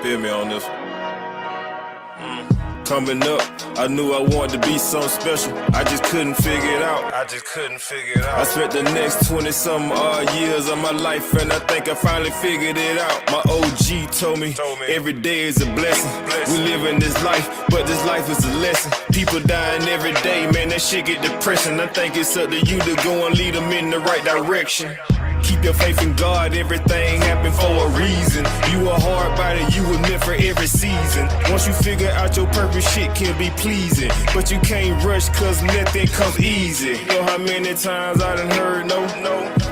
feel me on this one? Coming up, I knew I wanted to be something special. I just couldn't figure it out. I spent the next 20-something odd years of my life, and I think I finally figured it out. My OG told me every day is a blessing. We live in this life, but this life is a lesson. People dying every day, man, that shit get depressing. I think it's up to you to go and lead them in the right direction. Keep your faith in God, everything happen for a reason. You a hard body, you were meant for every season. Once you figure out your purpose, shit can be pleasing. But you can't rush, cause nothing comes easy. You know how many times I done heard no.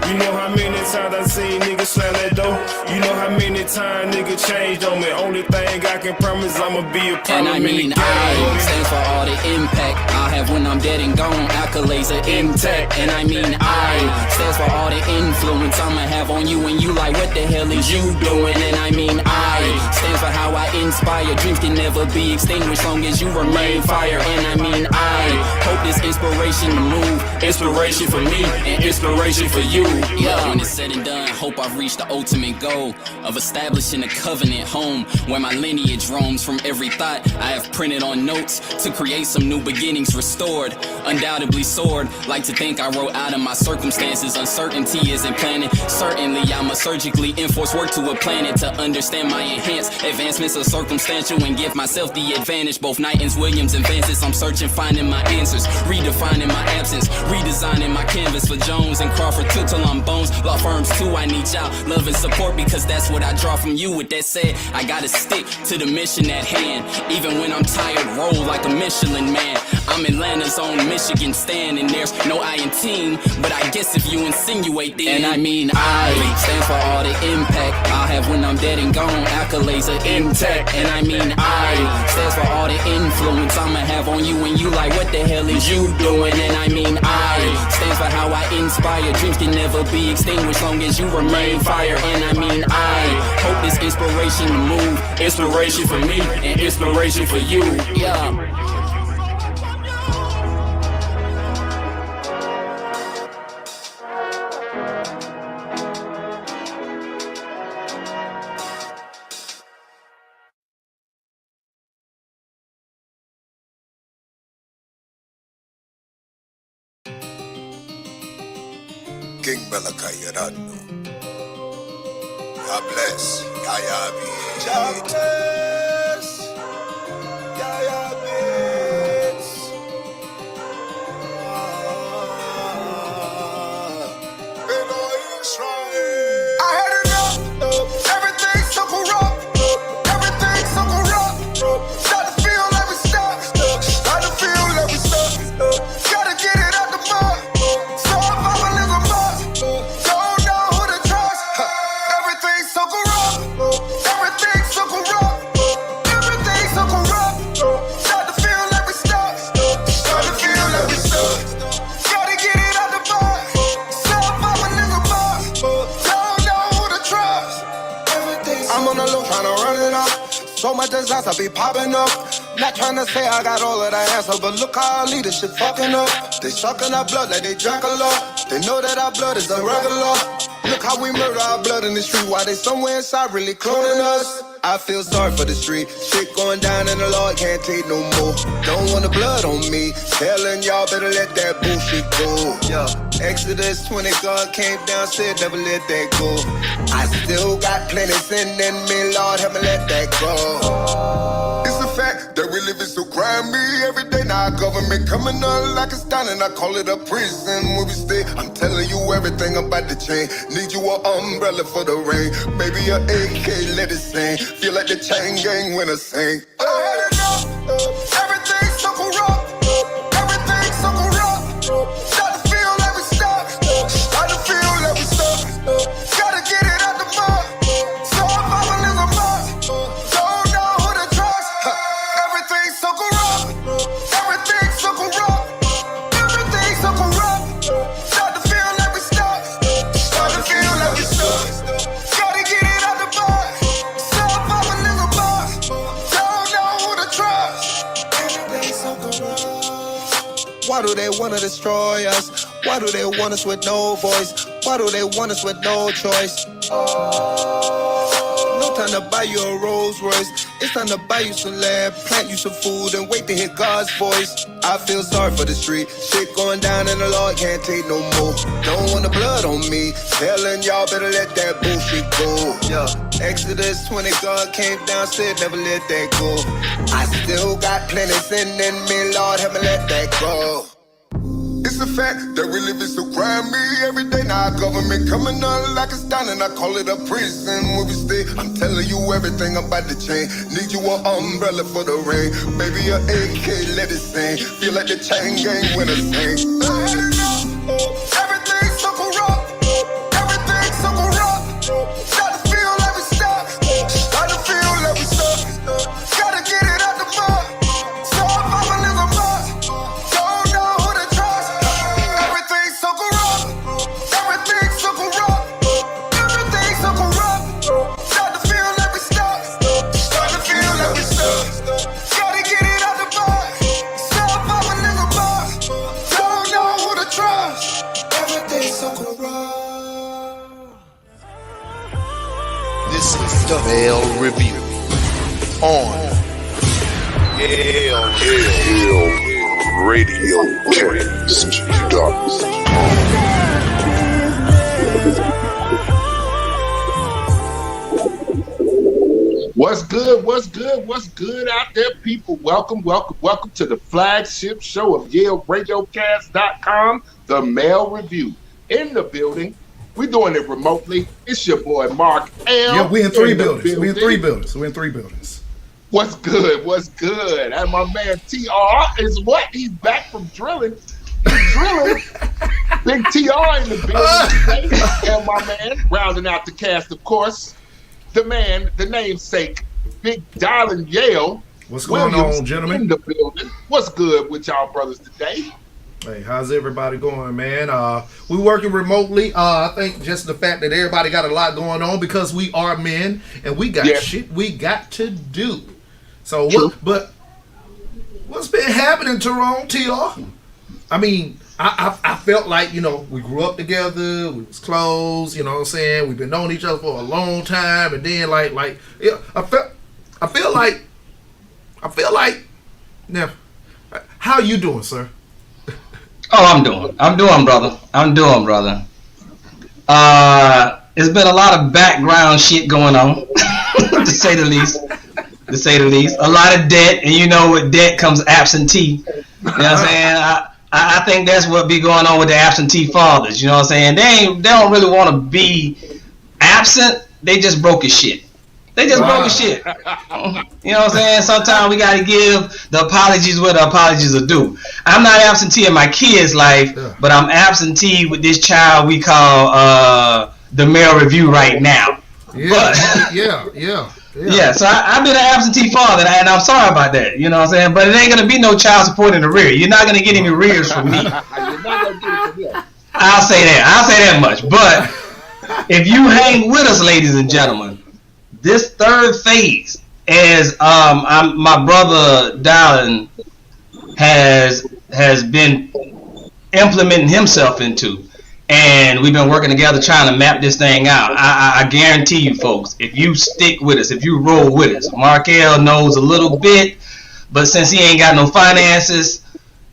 You know how many times I seen niggas slam that door. You know how many times niggas changed on me. Only thing I can promise, I'ma be a problem. And I mean I stands for all the impact I have when I'm dead and gone. Accolades are intact. And I mean I stands for all the influence I'ma have on you, and you like, what the hell is you doing? And I mean I stands for how I inspire. Dreams can never be extinguished long as you remain fire. And I mean I hope this inspiration to move, inspiration for me and inspiration for you. Yeah, when it's said and done, hope I've reached the ultimate goal of establishing a covenant home where my lineage roams from every thought I have printed on notes to create some new beginnings restored. Undoubtedly soared, like to think I wrote out of my circumstances. Uncertainty isn't planning. Certainly I'ma surgically enforce work to a planet to understand my enhanced advancements are circumstantial and give myself the advantage. Both Knighton's, Williams, and Vance's, I'm searching, finding my answers, redefining my absence, redesigning my canvas for Jones and Crawford till I'm bones. Law firms too, I need y'all love and support because that's what I draw from you. With that said, I gotta stick to the mission at hand. Even when I'm tired, roll like a Michelin man. I'm Atlanta's own Michigan stand, and there's no I in team, but I guess if you insinuate then. And I mean I stands for all the impact I'll have when I'm dead and gone. Accolades are intact. And I mean I stands for all the influence I'ma have on you, and you like, what the hell is you doing? And I mean I stands for how I inspire. Dreams can never be extinguished long as you remain fire. And I mean I hope this inspiration to move, inspiration for me and inspiration for you. Yeah. King Balakayanano. God bless. Yayabi. God bless. Yayabi. Israel. I had enough. Everything's so corrupt. Everything's so corrupt. Start to feel like we stuck. Start to feel like we stuck. Gotta get it out the mud. So I'm a little mud. Don't know who to trust. Everything's so corrupt. Everything's so corrupt. Everything's so corrupt. Start to feel like we stuck. Start to feel like we stuck. Gotta get it out the mud. So I'm a little mud. Don't know who to trust. I'm on the low trying to run it up. So much disaster be popping up. Not trying to say I got all of the answer, but look how our leadership fucking up. They sucking our blood like they drank a lot. They know that our blood is irregular. Look how we murder our blood in the street while they somewhere inside really cloning us. I feel sorry for the street. Shit going down and the Lord can't take no more. Don't want the blood on me. Telling y'all better let that bullshit go. Yeah. Exodus 20, God came down, said never let that go. I still got plenty sin in me, Lord, help me let that go. It's a fact that we living so grimy every day. Now our government coming on like it's down, and I call it a prison where we stay. I'm telling you everything about the chain. Need you an umbrella for the rain. Maybe an AK, let it sing. Feel like the chain gang when I sing. I had enough. Everything's so corrupt. Everything's so corrupt. Start to feel like we stuck. Start to feel like we stuck. Gotta get it out the mud. So I'm a little mud. Don't know who to trust. Everything's so corrupt. Everything's so corrupt. Everything's so corrupt. Start to feel like we stuck. Start to feel like we stuck. Gotta get it out the mud. So I'm a little mud. Don't know who to trust. Everything's so corrupt. Why do they wanna destroy us? Why do they want us with no voice? Why do they want us with no choice? No time to buy you a Rolls Royce. It's time to buy you some land, plant you some food, and wait to hear God's voice. I feel sorry for the street. Shit going down and the Lord can't take no more. Don't want the blood on me. Telling y'all better let that bullshit go. Yeah. Exodus 20, God came down, said never let that go. I still got plenty sin in me, Lord, help me let that go. It's a fact that we live is so grimy every day. Now our government coming on like it's down, and I call it a prison where we stay. I'm telling you everything about the chain. Need you an umbrella for the rain. Baby, your AK, let it sing. Feel like the chain gang when I sing. Everything's so corrupt. Everything's so corrupt. Start to feel like we stuck. Start to feel like we stuck. Gotta get it out the mud. So if I'm a nigga must. Don't know who to trust. Everything's so corrupt. Everything's so corrupt. Everything's so corrupt. Start to feel like we stuck. Start to feel like we stuck. Gotta get it out the mud. So if I'm a nigga must. Don't know who to trust. Everything's so corrupt. This is the Mail Review on Radio What's good? What's good? What's good out there, people? Welcome to the flagship show of YaleRadioCast.com, the Mail Review. In the building, we're doing it remotely. It's your boy Mark L. Yeah, we in three buildings. We're in three buildings. What's good? What's good? And my man TR is what? He's back from drilling. He's drilling. Big TR in the building today. And my man, rounding out the cast, of course, the man, the namesake, Big Darlin Yale. What's going on, gentlemen? In the building. What's good with y'all brothers today? Hey, how's everybody going, man? We working remotely. I think just the fact that everybody got a lot going on because we are men and we got shit we got to do. So, but what's been happening, Tyrone, TR? I mean, I felt like, you know, we grew up together, we was close, you know what I'm saying? We've been knowing each other for a long time, and then yeah, I feel like, now, how you doing, sir? Oh, I'm doing, brother. It's been a lot of background shit going on, to say the least. A lot of debt, and you know, with debt comes absentee. You know what I'm saying? I think that's what be going on with the absentee fathers. You know what I'm saying? They don't really want to be absent. They just broke his shit. You know what I'm saying? Sometimes we got to give the apologies where the apologies are due. I'm not absentee in my kid's life, but I'm absentee with this child we call the Mail Review right now. Yeah, so I've been an absentee father, and I'm sorry about that. You know what I'm saying? But it ain't going to be no child support in the rear. You're not going to get any rears from me. I'll say that much. But if you hang with us, ladies and gentlemen, this third phase, as my brother Dallin has been implementing himself into, and we've been working together trying to map this thing out. I guarantee you, folks, if you stick with us, if you roll with us, Markel knows a little bit, but since he ain't got no finances,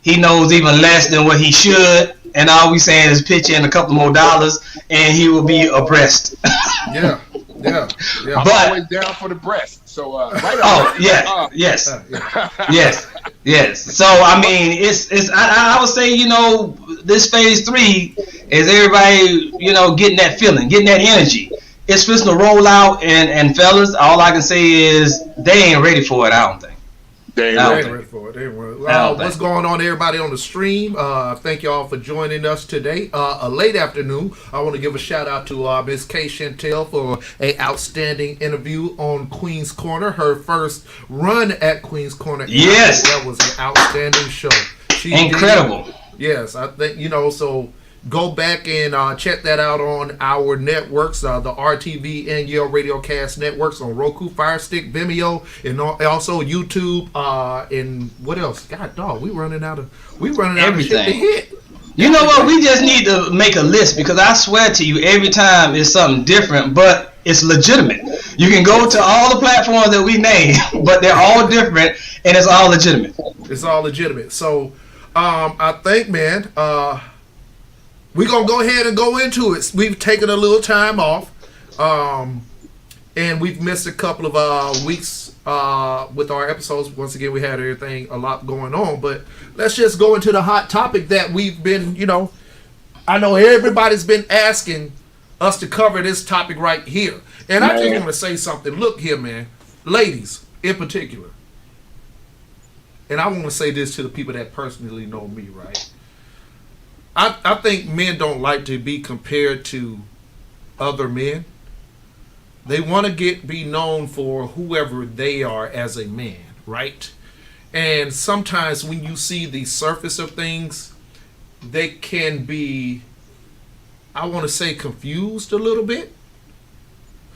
he knows even less than what he should. And all we saying is pitch in a couple more dollars, and he will be abreast. Yeah. I'm always down for the breast. So right on. Oh yes. So I mean, it's I would say, you know, this phase 3 is everybody, you know, getting that feeling, getting that energy. It's supposed to roll out, and fellas, all I can say is they ain't ready for it. I don't think. They ain't ready for it. What's going on, everybody on the stream? Thank y'all for joining us today. A late afternoon. I want to give a shout out to Miss K. Chantel for a outstanding interview on Queen's Corner. Her first run at Queen's Corner. Yes, that was an outstanding show. Incredible. Yes, I think, you know, so go back and check that out on our networks, the RTV and Yale RadioCast networks on Roku, Fire Stick, Vimeo, and also YouTube. And what else? God dog, we running out of everything. Shit to hit. You know what? We just need to make a list, because I swear to you, every time it's something different, but it's legitimate. You can go to all the platforms that we name, but they're all different, and it's all legitimate. It's all legitimate. So, I think, man, we're gonna go ahead and go into it. We've taken a little time off, and we've missed a couple of weeks with our episodes. Once again, we had a lot going on. But let's just go into the hot topic that we've been, I know everybody's been asking us to cover this topic right here. And I just want to say something. Look here, man. Ladies, in particular. And I want to say this to the people that personally know me, right? I think men don't like to be compared to other men. They want to be known for whoever they are as a man, right? And sometimes when you see the surface of things, they can be, I want to say, confused a little bit.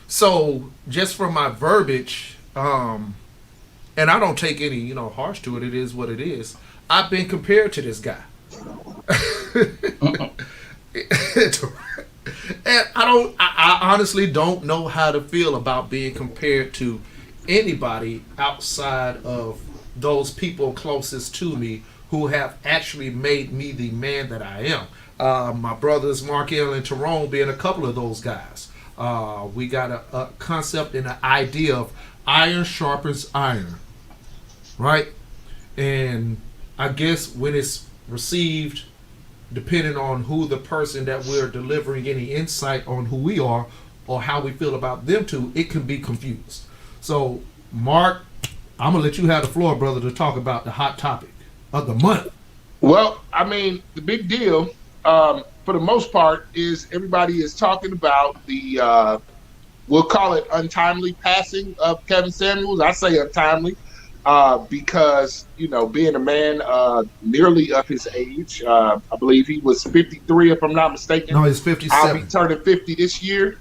So just from my verbiage, and I don't take any, harsh to it. It is what it is. I've been compared to this guy. And I honestly don't know how to feel about being compared to anybody outside of those people closest to me who have actually made me the man that I am. My brothers Markel and Tyrone being a couple of those guys. We got a concept and an idea of iron sharpens iron, right? And I guess when it's received, depending on who the person that we're delivering any insight on who we are or how we feel about them to, it can be confused. So, Mark, I'm going to let you have the floor, brother, to talk about the hot topic of the month. Well, I mean, the big deal, for the most part, is everybody is talking about the, we'll call it untimely passing of Kevin Samuels. I say untimely because, being a man nearly of his age, I believe he was 53, if I'm not mistaken. No, he's 57. I'll be turning 50 this year.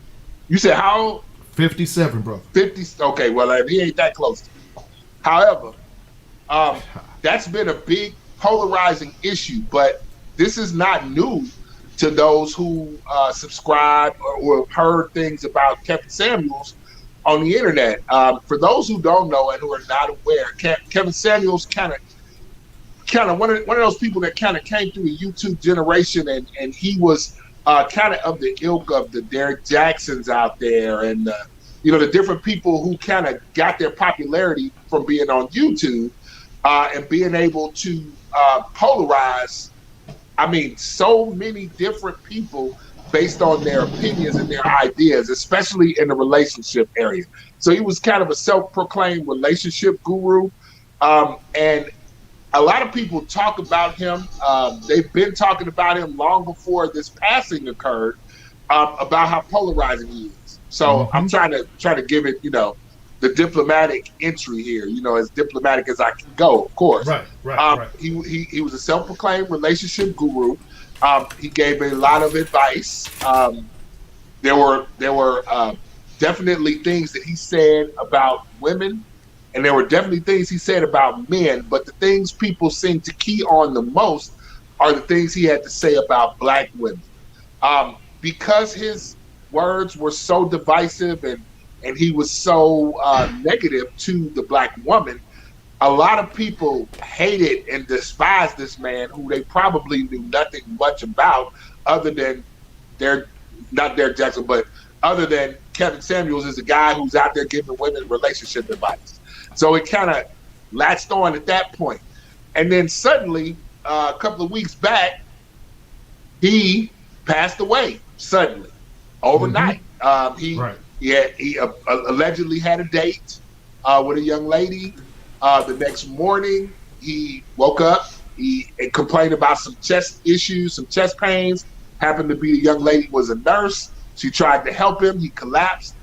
You said how old? 57, bro. 50. Okay, well, he ain't that close to me. However, that's been a big polarizing issue, but this is not new to those who subscribe or have heard things about Kevin Samuels on the internet. For those who don't know and who are not aware, Kevin Samuels kind of one of those people that kind of came through the YouTube generation, and he was kind of the ilk of the Derek Jacksons out there, and the different people who kind of got their popularity from being on YouTube and being able to polarize. I mean, so many different people based on their opinions and their ideas, especially in the relationship area. So he was kind of a self-proclaimed relationship guru. And a lot of people talk about him. They've been talking about him long before this passing occurred, about how polarizing he is. So I'm trying to give it, the diplomatic entry here, as diplomatic as I can go, of course. Right. He was a self-proclaimed relationship guru. He gave a lot of advice. There were definitely things that he said about women, and there were definitely things he said about men. But the things people seem to key on the most are the things he had to say about black women, because his words were so divisive and he was so negative to the black woman. A lot of people hated and despised this man who they probably knew nothing much about other than not Derek Jackson, but other than Kevin Samuels is a guy who's out there giving women relationship advice. So it kind of latched on at that point. And then suddenly, a couple of weeks back, he passed away suddenly, overnight. He allegedly had a date with a young lady. The next morning, he woke up. He complained about some chest issues, some chest pains. Happened to be the young lady was a nurse. She tried to help him. He collapsed.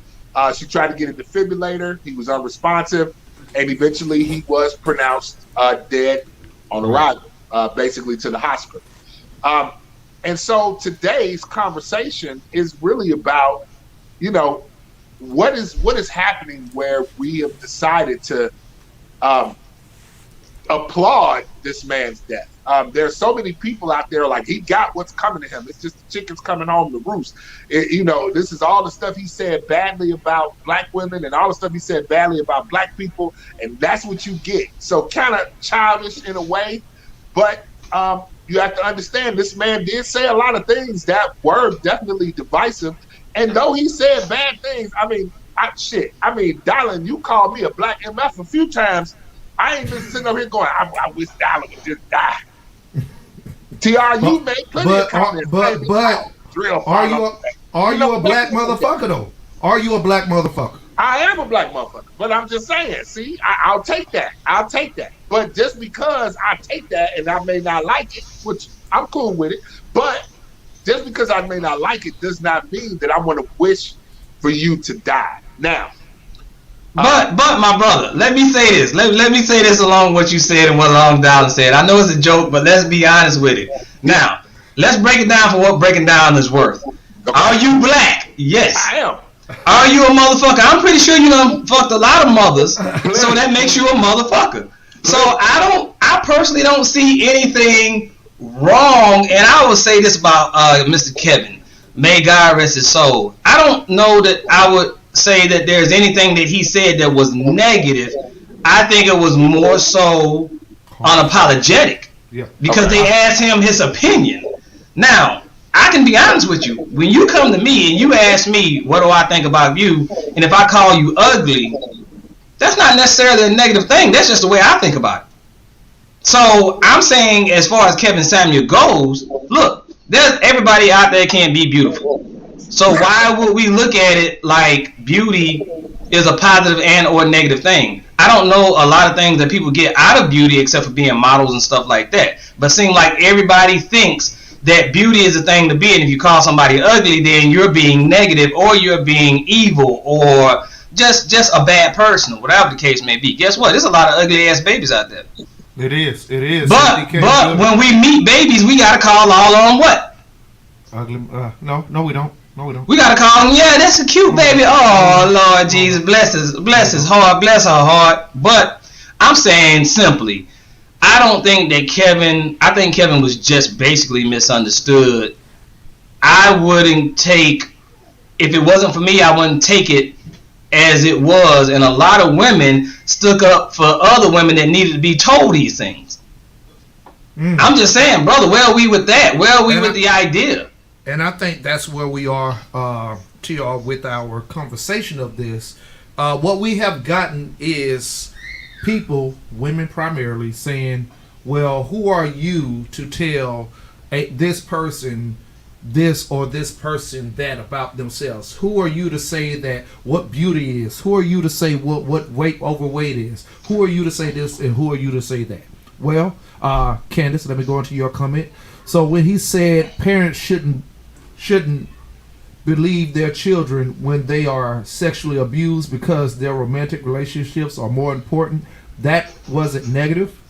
She tried to get a defibrillator. He was unresponsive. And eventually, he was pronounced dead on arrival, basically to the hospital. And so today's conversation is really about, what is happening where we have decided to applaud this man's death. There's so many people out there like he got what's coming to him. It's just the chicken's coming home to roost. This is all the stuff he said badly about black women and all the stuff he said badly about black people, and that's what you get. So kind of childish in a way, but you have to understand this man did say a lot of things that were definitely divisive, and though he said bad things, Dylan, you called me a black MF a few times. I ain't been sitting up here going, I wish Dollar would just die. TR, you made plenty of comments. Are you a black motherfucker though? Are you a black motherfucker? I am a black motherfucker, but I'm just saying. See, I'll take that. I'll take that. But just because I take that and I may not like it, which I'm cool with it, but just because I may not like it does not mean that I want to wish for you to die. Now. But my brother, let me say this. Let me say this along what you said and what Long Dollar said. I know it's a joke, but let's be honest with it. Now, let's break it down for what breaking down is worth. Okay. Are you black? Yes. I am. Are you a motherfucker? I'm pretty sure you done fucked a lot of mothers, so that makes you a motherfucker. So I personally don't see anything wrong, and I would say this about Mr. Kevin. May God rest his soul. I don't know that I would say that there's anything that he said that was negative. I think it was more so unapologetic, because they asked him his opinion. Now, I can be honest with you. When you come to me and you ask me, what do I think about you? And if I call you ugly, that's not necessarily a negative thing. That's just the way I think about it. So I'm saying, as far as Kevin Samuel goes, look, there's everybody out there can't be beautiful. So why would we look at it like beauty is a positive and or negative thing? I don't know a lot of things that people get out of beauty except for being models and stuff like that. But it seems like everybody thinks that beauty is a thing to be, and if you call somebody ugly, then you're being negative or you're being evil or just a bad person or whatever the case may be. Guess what? There's a lot of ugly ass babies out there. It is. But when we meet babies, we gotta call all of them what? Ugly. No, we don't. We gotta call them. Yeah, that's a cute baby. Oh Lord Jesus, bless his heart, bless her heart. But I'm saying simply, I think Kevin was just basically misunderstood. I wouldn't take, if it wasn't for me, I wouldn't take it as it was. And a lot of women stuck up for other women that needed to be told these things. I'm just saying, brother, where are we with that? Where are we with the idea? And I think that's where we are, TR, with our conversation of this. What we have gotten is people, women primarily, saying, well, who are you to tell this person this or this person that about themselves? Who are you to say that what beauty is? Who are you to say what overweight is? Who are you to say this and who are you to say that? Well, Candace, let me go into your comment. So when he said parents shouldn't believe their children when they are sexually abused because their romantic relationships are more important, that wasn't negative.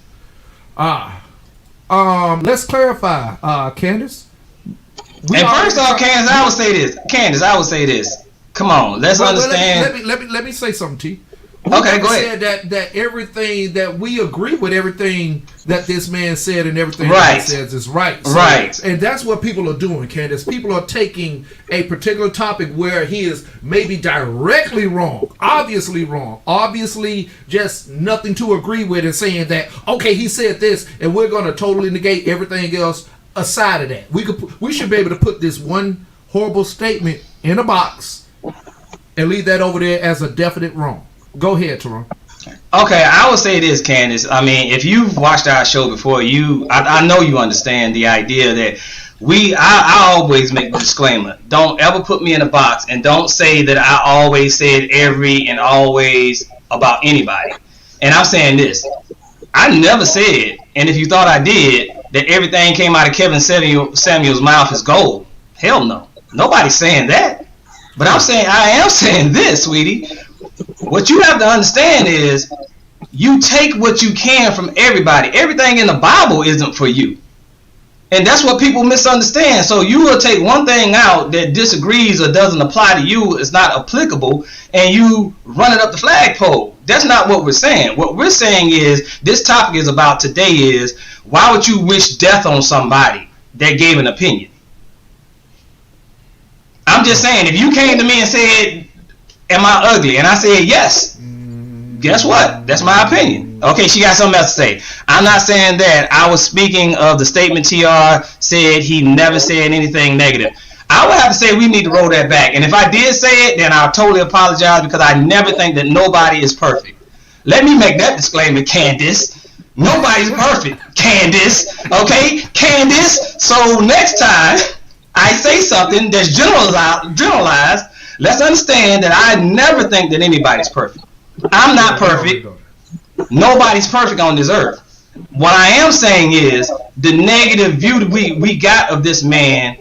Let's clarify, Candace. First off, Candace, I would say this. Come on, let's understand. Let me say something, T. Okay, go ahead. Said that everything that we agree with everything that this man said and everything that he says is right. So, right. And that's what people are doing, Candace. People are taking a particular topic where he is maybe directly wrong, obviously just nothing to agree with, and saying that, okay, he said this, and we're going to totally negate everything else aside of that. We should be able to put this one horrible statement in a box and leave that over there as a definite wrong. Go ahead, Teron. Okay, I would say this, Candace. I mean, if you've watched our show before, I know you understand the idea that I always make the disclaimer. Don't ever put me in a box, and don't say that I always said every and always about anybody. And I'm saying this. I never said, and if you thought I did, that everything came out of Kevin Samuel's mouth is gold. Hell no. Nobody's saying that. But I am saying this, sweetie. What you have to understand is you take what you can from everybody. Everything in the Bible isn't for you. And that's what people misunderstand. So you will take one thing out that disagrees or doesn't apply to you, it's not applicable, and you run it up the flagpole. That's not what we're saying. What we're saying is this topic is about today is why would you wish death on somebody that gave an opinion? I'm just saying, if you came to me and said, am I ugly? And I said yes. Guess what? That's my opinion. Okay, she got something else to say. I'm not saying that. I was speaking of the statement TR said he never said anything negative. I would have to say we need to roll that back. And if I did say it, then I'll totally apologize because I never think that nobody is perfect. Let me make that disclaimer, Candace. Nobody's perfect, Candace. Okay, Candace. So next time I say something that's generalized, let's understand that I never think that anybody's perfect. I'm not perfect. Nobody's perfect on this earth. What I am saying is the negative view that we got of this man,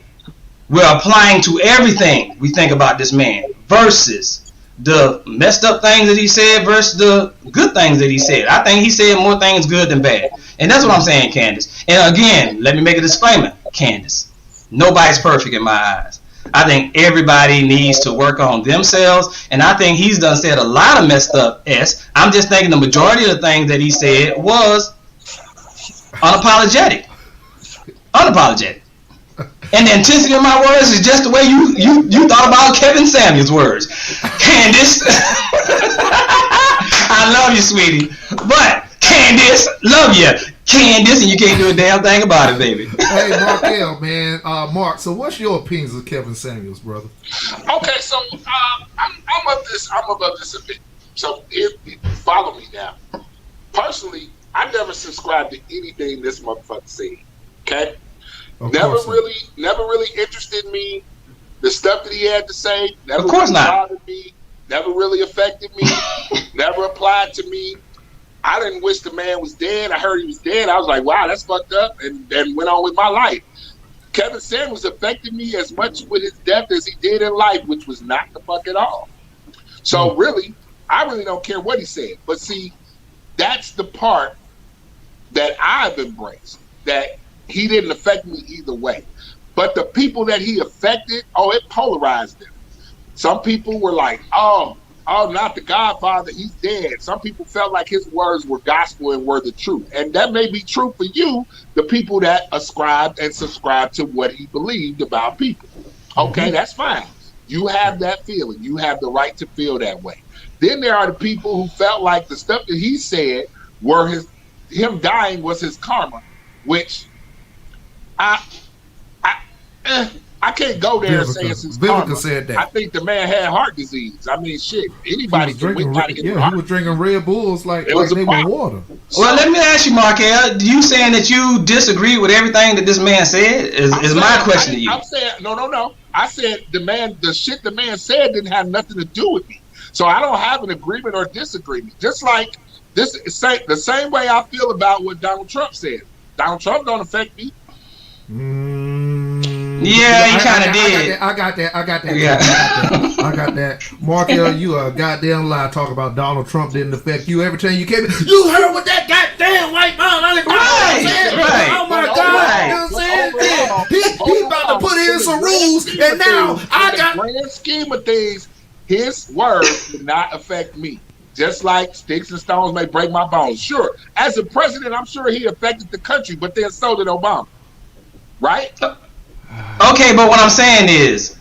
we're applying to everything we think about this man versus the messed up things that he said versus the good things that he said. I think he said more things good than bad. And that's what I'm saying, Candace. And again, let me make a disclaimer, Candace. Nobody's perfect in my eyes. I think everybody needs to work on themselves, and I think he's done said a lot of messed up S. I'm just thinking the majority of the things that he said was unapologetic. Unapologetic. And the intensity of my words is just the way you thought about Kevin Samuels' words. Candace, I love you, sweetie. But Candace, love you. Candace, and you can't do a damn thing about it, baby. Hey, Markel, man. Mark, so what's your opinions of Kevin Samuels, brother? Okay, so I'm of this opinion. So follow me now. Personally, I never subscribed to anything this motherfucker said. Okay? Never really interested me. The stuff that he had to say never really bothered me, never really affected me, never applied to me. I didn't wish the man was dead. I heard he was dead. I was like, wow, that's fucked up, and went on with my life. Kevin Samuels affected me as much with his death as he did in life, which was not the fuck at all. So really, I really don't care what he said. But see, that's the part that I've embraced, that he didn't affect me either way. But the people that he affected, it polarized them. Some people were like, oh, not the Godfather, he's dead. Some people felt like his words were gospel and were the truth. And that may be true for you, the people that ascribed and subscribed to what he believed about people. Okay, that's fine. You have that feeling. You have the right to feel that way. Then there are the people who felt like the stuff that he said were him dying was his karma, which I can't go there and say it's his karma. Said that. I think the man had heart disease. I mean, shit. Anybody can he was drinking Red Bulls like they were water. Well, let me ask you, Markel. You saying that you disagree with everything that this man said? Is my question to you? I'm saying no. I said the shit the man said didn't have nothing to do with me. So I don't have an agreement or disagreement. Just like the same way I feel about what Donald Trump said. Donald Trump don't affect me. Yeah, he kind of did. I got that. Yeah. I got that. Markel, you a goddamn lie. Talk about Donald Trump didn't affect you. Every time you came in, you heard what that goddamn white man on the Right. Oh my God. Right. You know what I'm saying? He about to put in some rules, and now I got. In the grand scheme of things, his words did not affect me. Just like sticks and stones may break my bones. Sure, as a president, I'm sure he affected the country, but then so did Obama. Right? Okay, but what I'm saying is,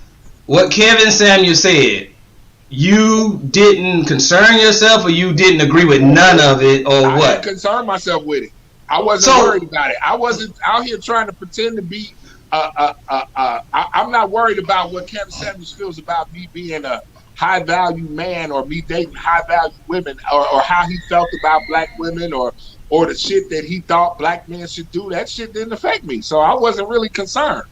what Kevin Samuels said, you didn't concern yourself, or you didn't agree with none of it, or what? I didn't concern myself with it. I wasn't worried about it. I wasn't out here trying to pretend to be. I'm not worried about what Kevin Samuels feels about me being a high value man, or me dating high value women, or how he felt about black women, or the shit that he thought black men should do. That shit didn't affect me, so I wasn't really concerned.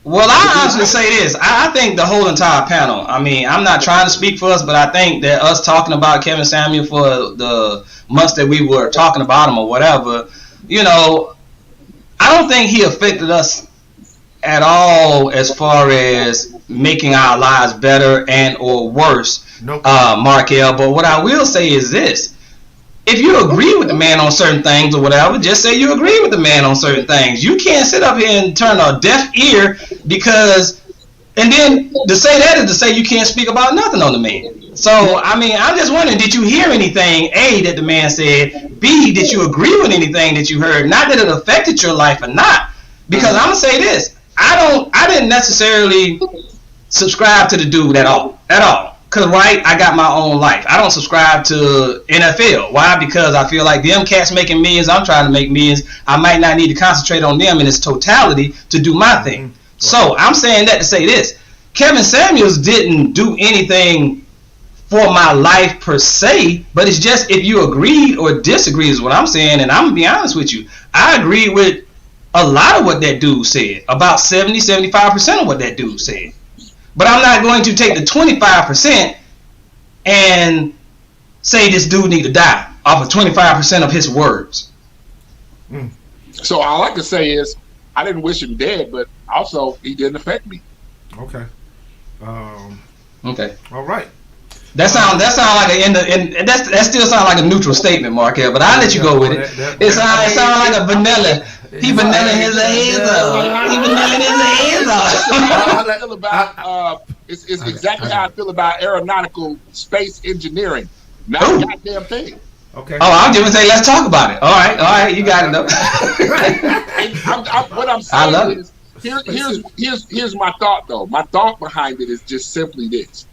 Well, I honestly say this. I think the whole entire panel, I mean, I'm not trying to speak for us, but I think that us talking about Kevin Samuel for the months that we were talking about him or whatever, you know, I don't think he affected us at all as far as making our lives better and or worse, Markel. But what I will say is this. If you agree with the man on certain things or whatever, just say you agree with the man on certain things. You can't sit up here and turn a deaf ear because And then to say that is to say you can't speak about nothing on the man. So, I mean, I'm just wondering, did you hear anything, A, that the man said? B, did you agree with anything that you heard? Not that it affected your life or not. Because I'm going to say this. I didn't necessarily subscribe to the dude at all. Because, right, I got my own life. I don't subscribe to NFL. Why? Because I feel like them cats making millions, I'm trying to make millions. I might not need to concentrate on them in its totality to do my thing. So I'm saying that to say this. Kevin Samuels didn't do anything for my life per se, but it's just if you agreed or disagreed is what I'm saying, and I'm going to be honest with you. I agree with a lot of what that dude said, about 70-75% of what that dude said. But I'm not going to take the 25% and say this dude need to die off of 25% of his words. So all I can say is I didn't wish him dead, but also he didn't affect me. Okay. Okay. All right. That sound like that still sounds like a neutral statement, Markel. But I'll let you go with it. It sounds like a vanilla. He vanilla his hands up. He vanilla his hands up. I feel about it's exactly how I feel about aeronautical space engineering. Not a goddamn thing. Okay. Oh, I'm just gonna say let's talk about it. All right, you got it though. What I'm saying is here's my thought though. My thought behind it is just simply this.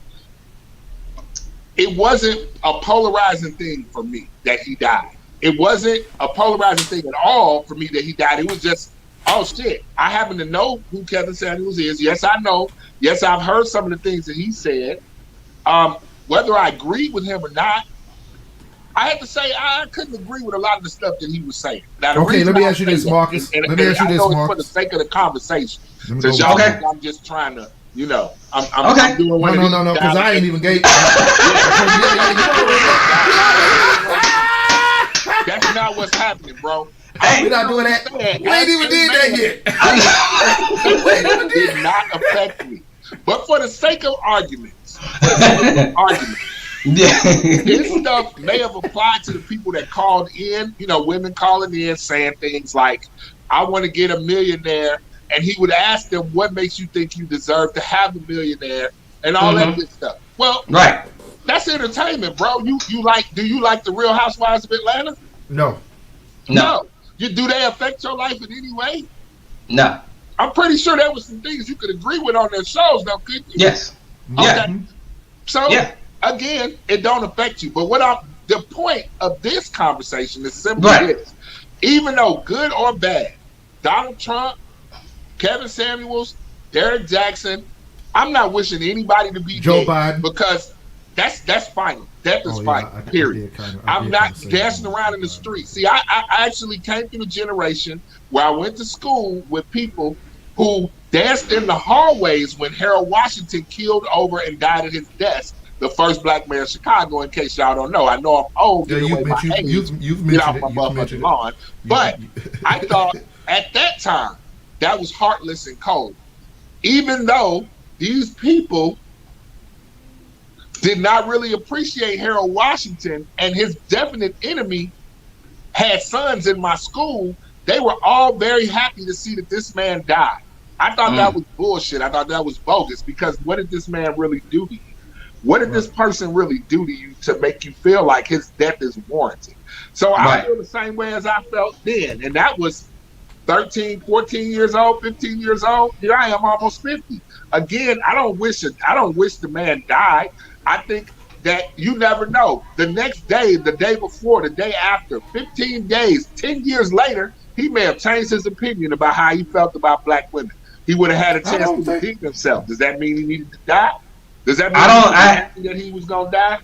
It wasn't a polarizing thing for me that he died. It wasn't a polarizing thing at all for me that he died. It was just, oh shit, I happen to know who Kevin Samuels is. Yes, I know. Yes, I've heard some of the things that he said. Whether I agreed with him or not, I have to say I couldn't agree with a lot of the stuff that he was saying. Now, okay, let me ask you this, Marcus. Let me ask you this, Marcus. For the sake of the conversation, since y'all think I'm just trying to, I'm doing one of these. No, because I ain't even gave. That's not what's happening, bro. We're not doing that. We ain't even did that yet. It did not affect me. But for the sake of arguments, his stuff may have applied to the people that called in, women calling in saying things like, I want to get a millionaire. And he would ask them, what makes you think you deserve to have a millionaire and all that good stuff. Well, right. That's entertainment, bro. Do you like the Real Housewives of Atlanta? No. Do they affect your life in any way? No. I'm pretty sure there was some things you could agree with on their shows, though, couldn't you? Yes. Okay. Yeah. So, again, it don't affect you. But the point of this conversation is simply this. Even though good or bad, Donald Trump, Kevin Samuels, Derek Jackson, I'm not wishing anybody to be Joe dead Biden, because that's final. Death is final. Period. I'm not dancing around in the street. See, I actually came from a generation where I went to school with people who danced in the hallways when Harold Washington killed over and died at his desk, the first black mayor of Chicago. In case y'all don't know, I know I'm old. Yeah, you've mentioned it. But I thought at that time that was heartless and cold, even though these people did not really appreciate Harold Washington, and his definite enemy had sons in my school. They were all very happy to see that this man died. I thought that was bullshit. I thought that was bogus, because what did this man really do to you? What did this person really do to you to make you feel like his death is warranted? So I feel the same way as I felt then, and that was 13, 14 years old, 15 years old. Here I am, almost 50. Again, I don't wish the man died. I think that you never know. The next day, the day before, the day after, 15 days, 10 years later, he may have changed his opinion about how he felt about black women. He would have had a chance to redeem himself. Does that mean he needed to die? Does that mean that he was going to die?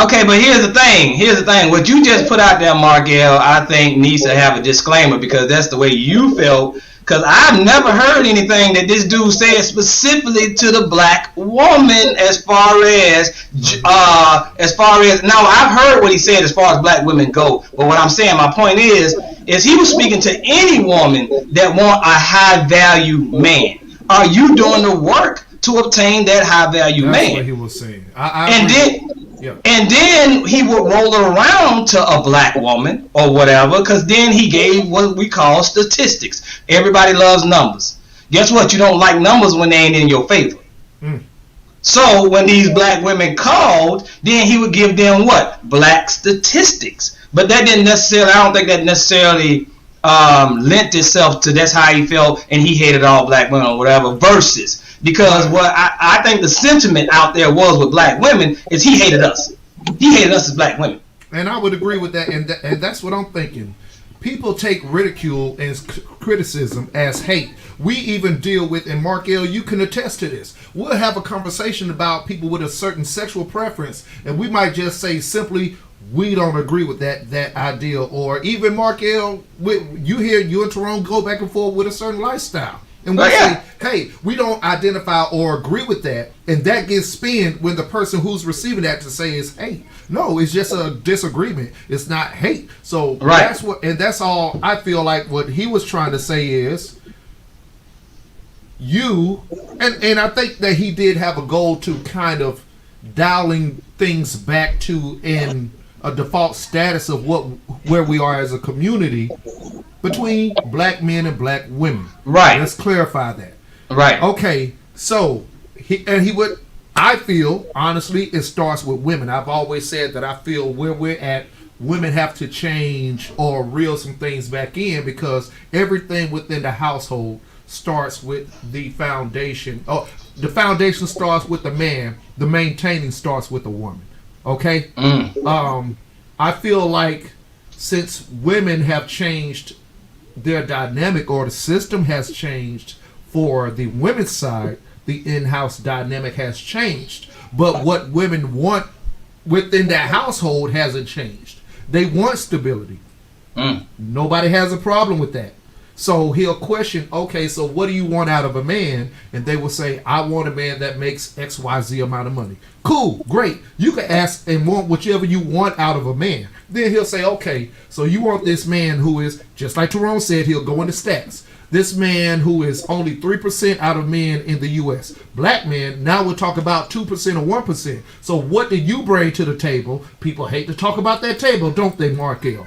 Okay, but here's the thing. What you just put out there, Markel, I think needs to have a disclaimer, because that's the way you felt. Because I've never heard anything that this dude said specifically to the black woman as far as now, I've heard what he said as far as black women go. But what I'm saying, my point is he was speaking to any woman that want a high value man. Are you doing the work to obtain that high value man? That's what he was saying. And then he would roll around to a black woman or whatever, because then he gave what we call statistics. Everybody loves numbers. Guess what? You don't like numbers when they ain't in your favor. So when these black women called, then he would give them what? Black statistics. But that didn't necessarily, I don't think that necessarily lent itself to that's how he felt and he hated all black women or whatever, versus because what I think the sentiment out there was with black women is he hated us. He hated us as black women. And I would agree with that, and that's what I'm thinking. People take ridicule and criticism as hate. We even deal with, and Mark L., you can attest to this. We'll have a conversation about people with a certain sexual preference, and we might just say simply, we don't agree with that ideal. Or even Mark L., you and Tyrone go back and forth with a certain lifestyle. And we say, hey, we don't identify or agree with that. And that gets spinned when the person who's receiving that to say is hate. No, it's just a disagreement. It's not hate. So that's what, and that's all I feel like what he was trying to say is and I think that he did have a goal to kind of dialing things back to in a default status of where we are as a community between black men and black women. Right. Let's clarify that. Right. Okay. So I feel honestly it starts with women. I've always said that I feel where we're at, women have to change or reel some things back in because everything within the household starts with the foundation. Oh, the foundation starts with the man. The maintaining starts with the woman. Okay. I feel like since women have changed their dynamic, or the system has changed for the women's side, the in-house dynamic has changed. But what women want within that household hasn't changed. They want stability. Nobody has a problem with that. So he'll question, okay, so what do you want out of a man? And they will say, I want a man that makes XYZ amount of money. Cool, great. You can ask and want whichever you want out of a man. Then he'll say, okay, so you want this man who is, just like Tyrone said, he'll go into stats. This man who is only 3% out of men in the U.S. Black men, now we'll talk about 2% or 1%. So what do you bring to the table? People hate to talk about that table, don't they, Mark L.?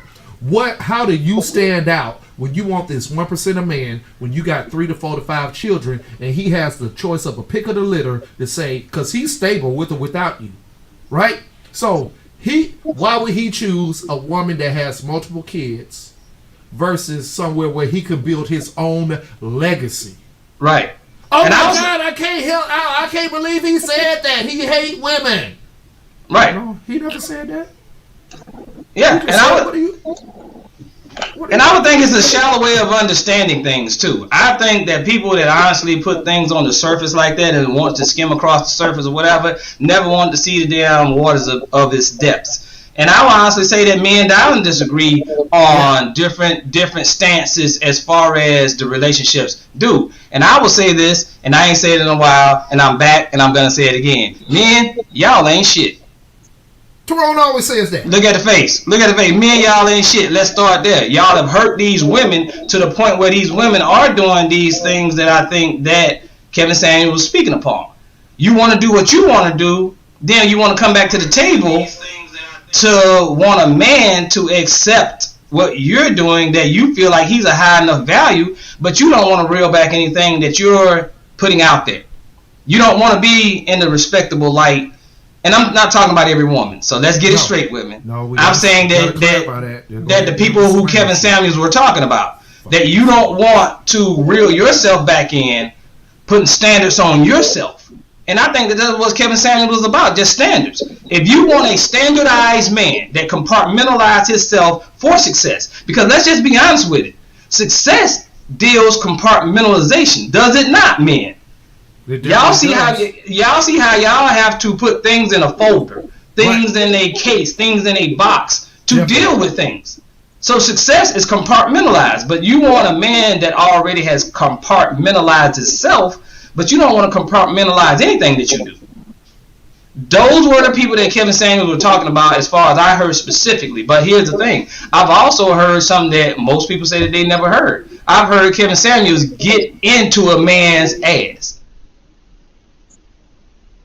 How do you stand out when you want this 1% of man, when you got 3 to 4 to 5 children, and he has the choice of a pick of the litter to say, because he's stable with or without you, right? So why would he choose a woman that has multiple kids versus somewhere where he could build his own legacy? Right. Oh and my God, I can't believe he said that. He hate women. Right. No, he never said that. Yeah, and I would think it's a shallow way of understanding things too. I think that people that honestly put things on the surface like that and want to skim across the surface or whatever never want to see the damn waters of its depths. And I would honestly say that me and Dylan disagree on different stances as far as the relationships do. And I will say this, and I ain't said it in a while, and I'm back, and I'm gonna say it again. Men, y'all ain't shit. Tyrone always says that. Look at the face. Look at the face. Me and y'all ain't shit. Let's start there. Y'all have hurt these women to the point where these women are doing these things that I think that Kevin Samuels was speaking upon. You want to do what you want to do, then you want to come back to the table to want a man to accept what you're doing, that you feel like he's a high enough value, but you don't want to reel back anything that you're putting out there. You don't want to be in the respectable light. And I'm not talking about every woman, so let's get it straight, women. I'm saying that the people who Kevin Samuels were talking about, that you don't want to reel yourself back in, putting standards on yourself. And I think that's what Kevin Samuels was about, just standards. If you want a standardized man that compartmentalizes himself for success, because let's just be honest with it, success deals compartmentalization, does it not, men? Y'all see how y'all have to put things in a folder, things in a case, things in a box to deal with things. So success is compartmentalized, but you want a man that already has compartmentalized itself, but you don't want to compartmentalize anything that you do. Those were the people that Kevin Samuels were talking about as far as I heard specifically. But here's the thing. I've also heard something that most people say that they never heard. I've heard Kevin Samuels get into a man's ass.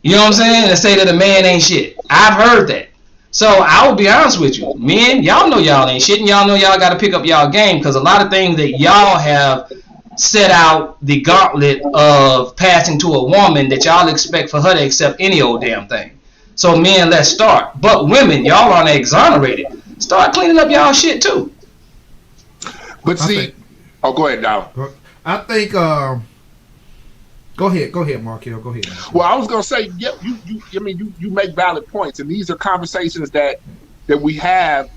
You know what I'm saying? And say that a man ain't shit. I've heard that. So I will be honest with you. Men, y'all know y'all ain't shit, and y'all know y'all got to pick up y'all game, because a lot of things that y'all have set out the gauntlet of passing to a woman that y'all expect for her to accept any old damn thing. So men, let's start. But women, y'all aren't exonerated. Start cleaning up y'all shit too. But see, go ahead, Dow. I think. Go ahead, Markel. Go ahead. Well, I was gonna say, yeah, you make valid points, and these are conversations that we have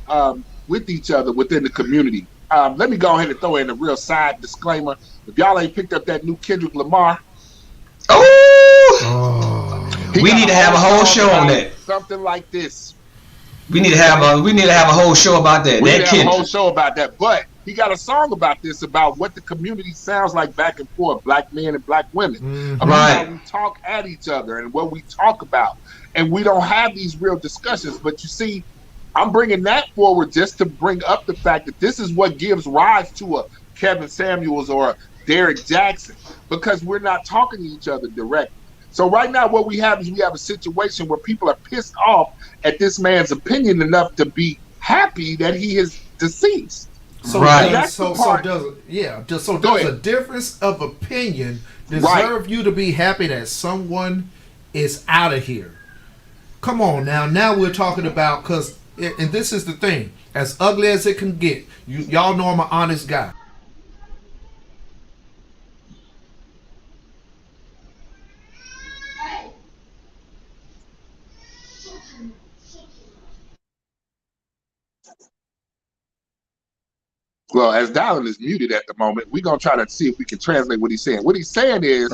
with each other within the community. Let me go ahead and throw in a real side disclaimer. If y'all ain't picked up that new Kendrick Lamar, we need to have a whole show on that. Something like this. We need to have a whole show about that. We need to have a whole show about that. But he got a song about this, about what the community sounds like back and forth, black men and black women. About how we talk at each other and what we talk about. And we don't have these real discussions. But you see, I'm bringing that forward just to bring up the fact that this is what gives rise to a Kevin Samuels or a Derek Jackson, because we're not talking to each other directly. So right now what we have is a situation where people are pissed off at this man's opinion enough to be happy that he is deceased. So does a difference of opinion deserve you to be happy that someone is out of here? Come on now. Now we're talking about, and this is the thing, as ugly as it can get, y'all know I'm an honest guy. Well, as Dallin is muted at the moment, we're going to try to see if we can translate what he's saying. What he's saying is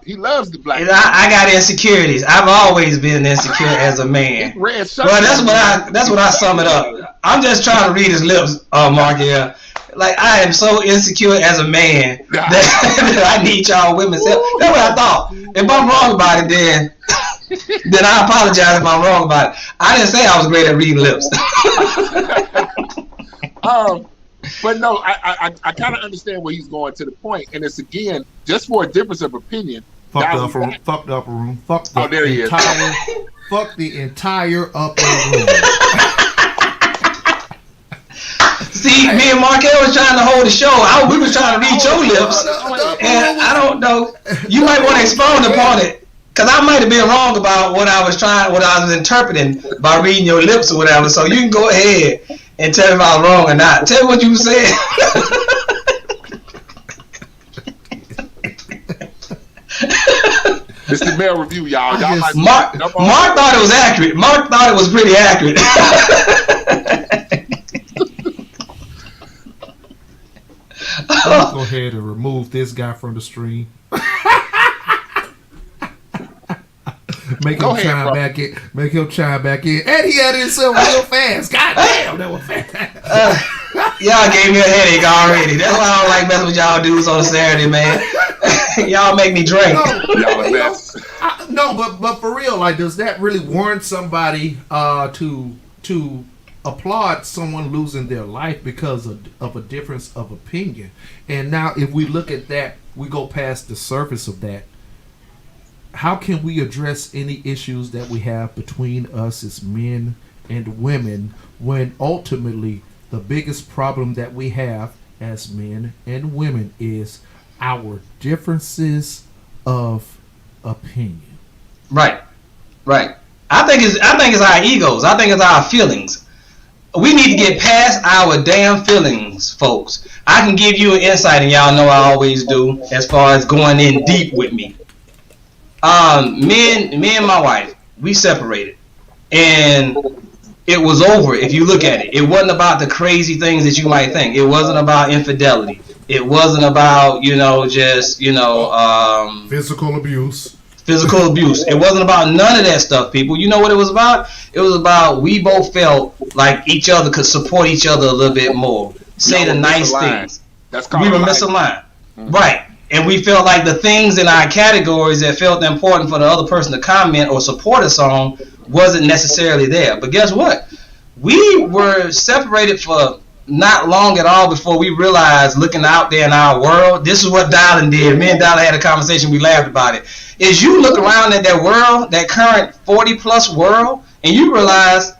he loves the black. I got insecurities. I've always been insecure as a man. Well, that's what I sum it up. I'm just trying to read his lips, Mark. Yeah, like I am so insecure as a man that I need y'all women's help. That's what I thought. If I'm wrong about it, then I apologize if I'm wrong about it. I didn't say I was great at reading lips. But no, I kind of understand where he's going to the point, and it's again just for a difference of opinion. Fuck the upper room. Fuck the entire upper room. See, me and Markel was trying to hold the show. We was trying to read your lips, and I don't know. You might want to expound upon it, because I might have been wrong about what I was interpreting by reading your lips or whatever. So you can go ahead and tell me if I was wrong or not. Tell me what you said. It's the male review, y'all. Mark thought it was accurate. Mark thought it was pretty accurate. Let's go ahead and remove this guy from the stream. Make him chime back in. And he had himself real fast. God damn, that was fast. Y'all gave me a headache already. That's why I don't like messing with y'all dudes on a Saturday, man. Y'all make me drink. No, but for real, like, does that really warrant somebody to applaud someone losing their life because of a difference of opinion? And now, if we look at that, we go past the surface of that. How can we address any issues that we have between us as men and women when ultimately the biggest problem that we have as men and women is our differences of opinion? Right. I think it's our egos. I think it's our feelings. We need to get past our damn feelings, folks. I can give you an insight, and y'all know I always do, as far as going in deep with me. Me and my wife, we separated, and it was over. If you look at it, it wasn't about the crazy things that you might think. It wasn't about infidelity. It wasn't about physical abuse. It wasn't about none of that stuff, people. You know what it was about? It was about we both felt like each other could support each other a little bit more. Say the nice things. We were misaligned. Right. And we felt like the things in our categories that felt important for the other person to comment or support us on wasn't necessarily there. But guess what? We were separated for not long at all before we realized, looking out there in our world, this is what Dylan did. Me and Dylan had a conversation. We laughed about it. Is you look around at that world, that current 40-plus world, and you realize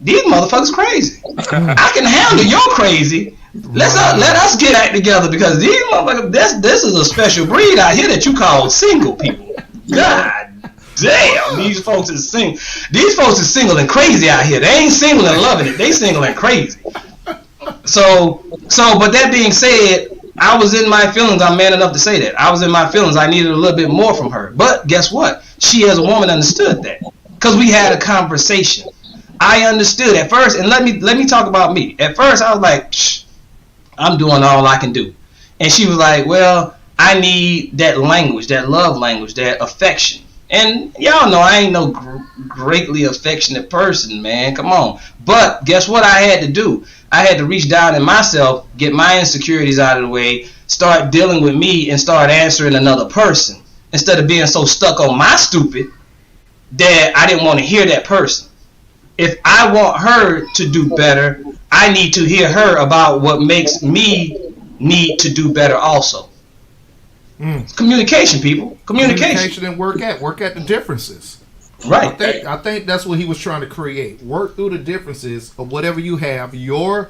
these motherfuckers crazy. I can handle your crazy, Let us get act together because these motherfuckers. This is a special breed out here that you call single people. God damn, these folks is single. These folks is single and crazy out here. They ain't single and loving it. They single and crazy. So, but that being said, I was in my feelings. I'm man enough to say that. I was in my feelings. I needed a little bit more from her. But guess what? She as a woman understood that. Because we had a conversation. I understood at first, and let me talk about me. At first, I was like, shh, I'm doing all I can do. And she was like, well, I need that language, that love language, that affection. And y'all know I ain't no greatly affectionate person, man. Come on. But guess what I had to do? I had to reach down in myself, get my insecurities out of the way, start dealing with me, and start answering another person. Instead of being so stuck on my stupid that I didn't want to hear that person. If I want her to do better, I need to hear her about what makes me need to do better also. It's communication, people. Communication and work at the differences. Right. I think that's what he was trying to create. Work through the differences of whatever you have, your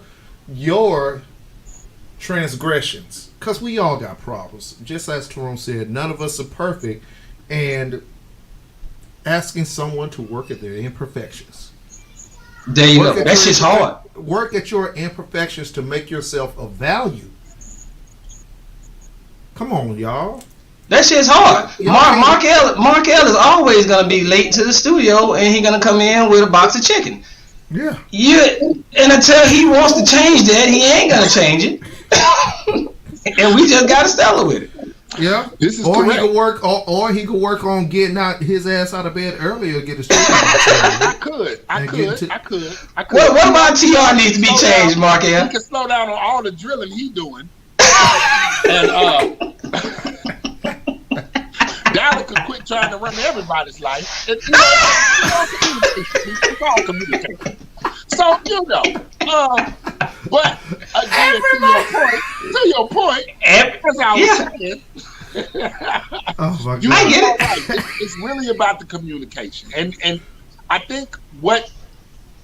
transgressions. Because we all got problems. Just as Tyrone said, none of us are perfect. And asking someone to work at their imperfections. There you go. That shit's hard. Work at your imperfections to make yourself of value. Come on, y'all. That shit's hard. Mark L is always gonna be late to the studio, and he gonna come in with a box of chicken. Yeah. And until he wants to change that, he ain't gonna change it. And we just gotta settle with it. Yeah. This is or correct. He could work, or he could work on getting his ass out of bed earlier, get his. I could. What about TR needs to be changed, Mark L? He can slow down on all the drilling he doing. And Dallas could quit trying to run everybody's life. And, it's all communication. So but again, to your point, as I was saying, oh my God. I get it. Right. It's really about the communication, and I think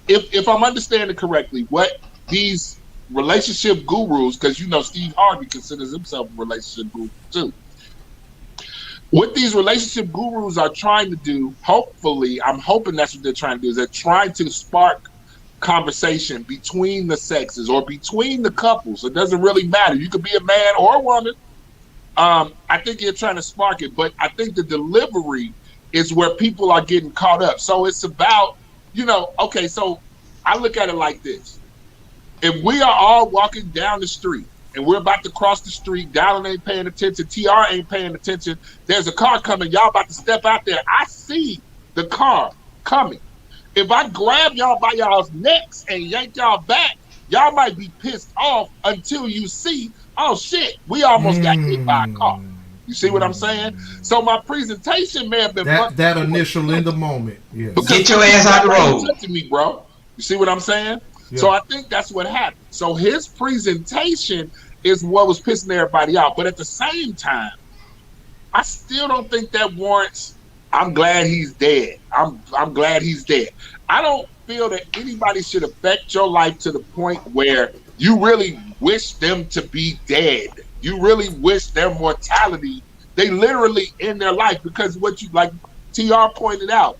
if I'm understanding correctly, what these relationship gurus, because Steve Harvey considers himself a relationship guru too. What these relationship gurus are trying to do, hopefully, I'm hoping that's what they're trying to do, is they're trying to spark conversation between the sexes or between the couples. It doesn't really matter. You could be a man or a woman. I think you're trying to spark it, but I think the delivery is where people are getting caught up. So it's about, okay, so I look at it like this. If we are all walking down the street and we're about to cross the street, Dallin ain't paying attention, TR ain't paying attention, there's a car coming, y'all about to step out there. I see the car coming. If I grab y'all by y'all's necks and yank y'all back, y'all might be pissed off until you see, oh shit, we almost got hit by a car. You see what I'm saying? So my presentation may have been that initial in the moment. Yes. Get your ass out the road. To me, bro. You see what I'm saying? Yeah. So I think that's what happened. So his presentation is what was pissing everybody out. But at the same time, I still don't think that warrants, I'm glad he's dead. I'm glad he's dead. I don't feel that anybody should affect your life to the point where you really wish them to be dead. You really wish their mortality, they literally end their life, because what you, like TR pointed out,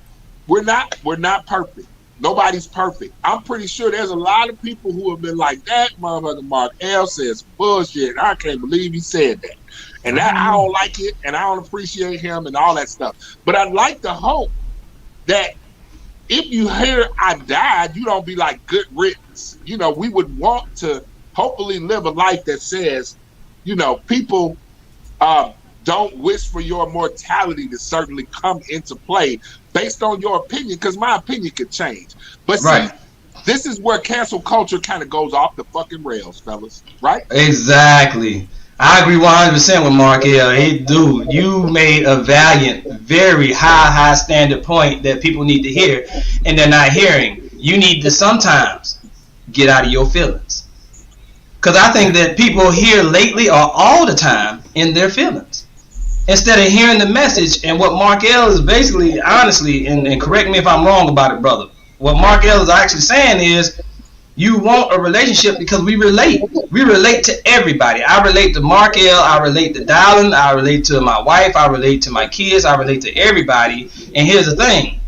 we're not perfect. Nobody's perfect. I'm pretty sure there's a lot of people who have been like, that motherfucker Mark L says bullshit. I can't believe he said that. And that I don't like it, and I don't appreciate him and all that stuff. But I'd like to hope that if you hear I died, you don't be like good riddance. We would want to hopefully live a life that says, people don't wish for your mortality to certainly come into play based on your opinion, because my opinion could change. But see, this is where cancel culture kind of goes off the fucking rails, fellas, right? Exactly. I agree 100% with Mark L. Hey, dude, you made a valiant, very high standard point that people need to hear, and they're not hearing. You need to sometimes get out of your feelings. Because I think that people here lately are all the time in their feelings, instead of hearing the message. And what Mark L is basically, honestly, and correct me if I'm wrong about it, brother, what Mark L is actually saying is, You want a relationship because we relate. We relate to everybody. I relate to Markel. I relate to Dylan. I relate to my wife. I relate to my kids. I relate to everybody. And here's the thing.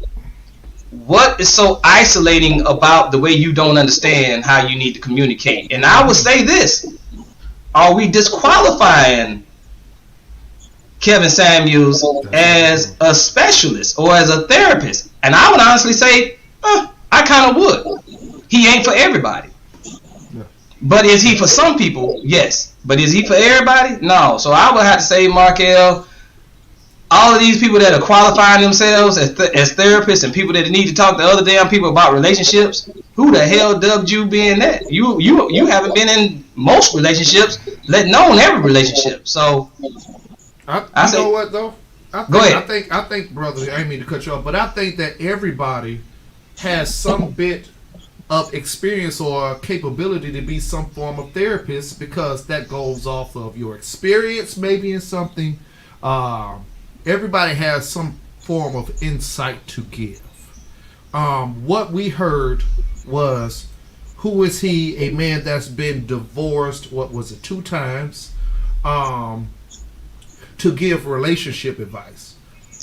What is so isolating about the way you don't understand how you need to communicate? And I would say this. Are we disqualifying Kevin Samuels as a specialist or as a therapist? And I would honestly say, I kind of would. He ain't for everybody. But is he for some people? Yes. But is he for everybody? No. So I would have to say, Markel, all of these people that are qualifying themselves as therapists and people that need to talk to other damn people about relationships, who the hell dubbed you being that? You haven't been in most relationships, let alone every relationship. So I say, know what though? Go ahead. I think, brother, I didn't mean to cut you off, but I think that everybody has some bit of experience or capability to be some form of therapist, because that goes off of your experience maybe in something. Everybody has some form of insight to give. What we heard was, who is he? A man that's been divorced, what was it, 2 times, to give relationship advice.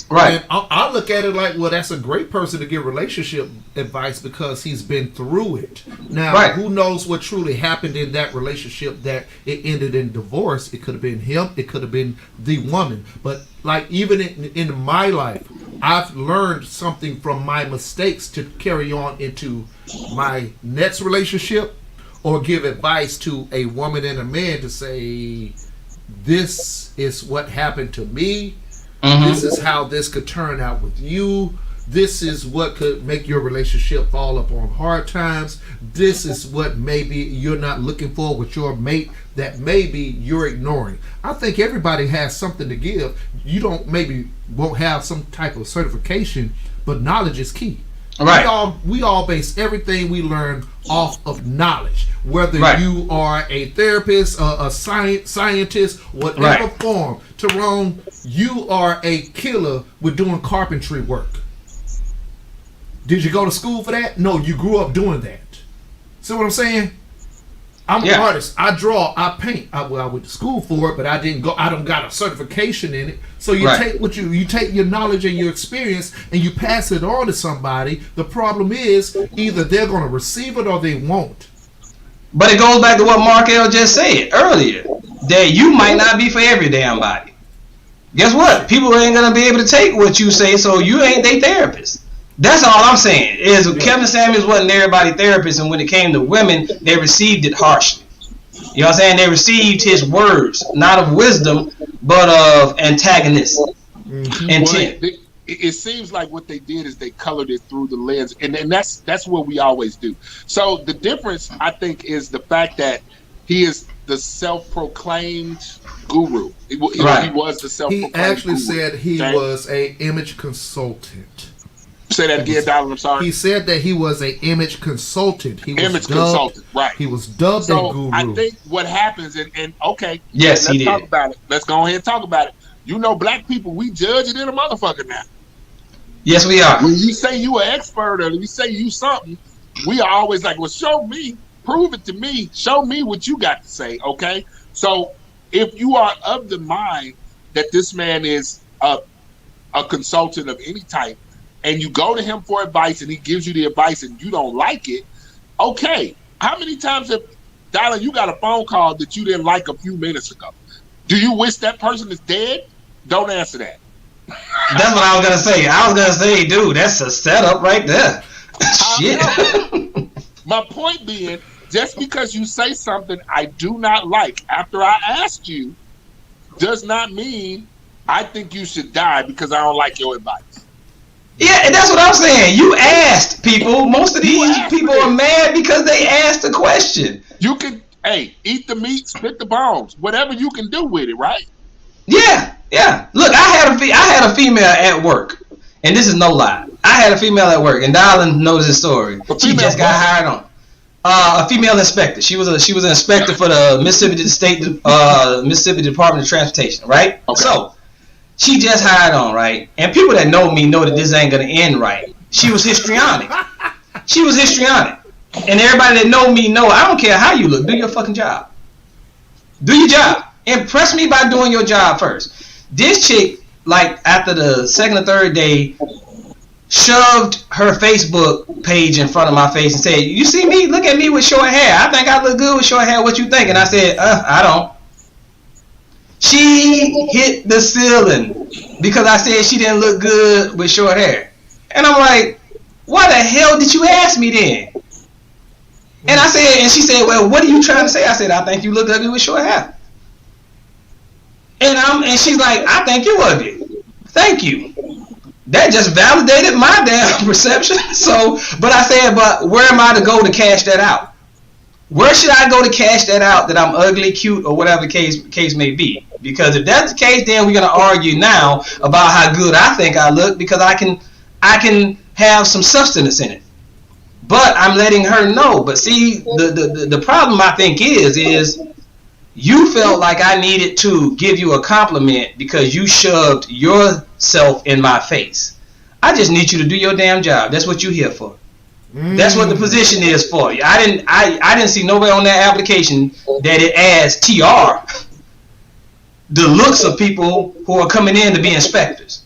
Right. And I look at it like, well, that's a great person to give relationship advice because he's been through it. Now, right. Who knows what truly happened in that relationship that it ended in divorce? It could have been him. It could have been the woman. But like even in my life, I've learned something from my mistakes to carry on into my next relationship, or give advice to a woman and a man to say, this is what happened to me. Mm-hmm. This is how this could turn out with you. This is what could make your relationship fall upon hard times. This is what maybe you're not looking for with your mate that maybe you're ignoring. I think everybody has something to give. You won't have some type of certification, but knowledge is key. Right. We all base everything we learn off of knowledge. Whether you are a therapist, a scientist, whatever form. Tyrone, you are a killer with doing carpentry work. Did you go to school for that? No, you grew up doing that. See what I'm saying? I'm an artist. I draw. I paint. I went to school for it, but I didn't go. I don't got a certification in it. So you take what you take your knowledge and your experience and you pass it on to somebody. The problem is either they're going to receive it or they won't. But it goes back to what Markel just said earlier, that you might not be for every damn body. Guess what? People ain't gonna be able to take what you say, so you ain't their therapist. That's all I'm saying. Kevin Samuels wasn't everybody's therapist, and when it came to women, they received it harshly. You know what I'm saying? They received his words, not of wisdom, but of antagonism. Mm-hmm. Intent. Well, it seems like what they did is they colored it through the lens, and that's what we always do. So the difference, I think, is the fact that he is the self-proclaimed guru. He was the self-proclaimed He actually guru. said he was a image consultant. Say that again, Donald. I'm sorry. He said that he was an image consultant. He was image consultant, right? He was dubbed a guru. I think what happens, and okay, yes, let's talk about it. Let's go ahead and talk about it. You know, black people, we judge it in a motherfucker now. Yes, we are. When you say you an expert or you say you something, we are always like, well, show me, prove it to me, show me what you got to say, okay? So if you are of the mind that this man is a consultant of any type, and you go to him for advice and he gives you the advice and you don't like it, okay. How many times have, Dylan, you got a phone call that you didn't like a few minutes ago? Do you wish that person is dead? Don't answer that. That's what I was going to say. I was going to say, dude, that's a setup right there. Shit. My point being, just because you say something I do not like after I asked you does not mean I think you should die because I don't like your advice. Yeah, and that's what I'm saying. You asked people. Most of these people are mad because they asked a question. You can, eat the meat, spit the bones, whatever you can do with it, right? Yeah. Look, I had a female at work, and this is no lie. I had a female at work, and Dylan knows this story. She just got hired on. A female inspector. She was an inspector for the Mississippi Department of Transportation, right? Okay. So she just hired on, right? And people that know me know that this ain't gonna end right. She was histrionic. And everybody that know me know I don't care how you look. Do your fucking job. Do your job. Impress me by doing your job first. This chick, like after the second or third day, shoved her Facebook page in front of my face and said, "You see me? Look at me with short hair. I think I look good with short hair. What you think?" And I said, "I don't." She hit the ceiling because I said she didn't look good with short hair. And I'm like, why the hell did you ask me then? And I said, and she said, "Well, what are you trying to say?" I said, "I think you look ugly with short hair." And she's like, "I think you ugly." Thank you. That just validated my damn perception. So, but I said, but where am I to go to cash that out? Where should I go to cash that out that I'm ugly, cute, or whatever the case may be? Because if that's the case, then we're gonna argue now about how good I think I look because I can have some substance in it. But I'm letting her know. But see, the problem I think is you felt like I needed to give you a compliment because you shoved yourself in my face. I just need you to do your damn job. That's what you're here for. That's what the position is for. I didn't see nowhere on that application that it adds TR the looks of people who are coming in to be inspectors.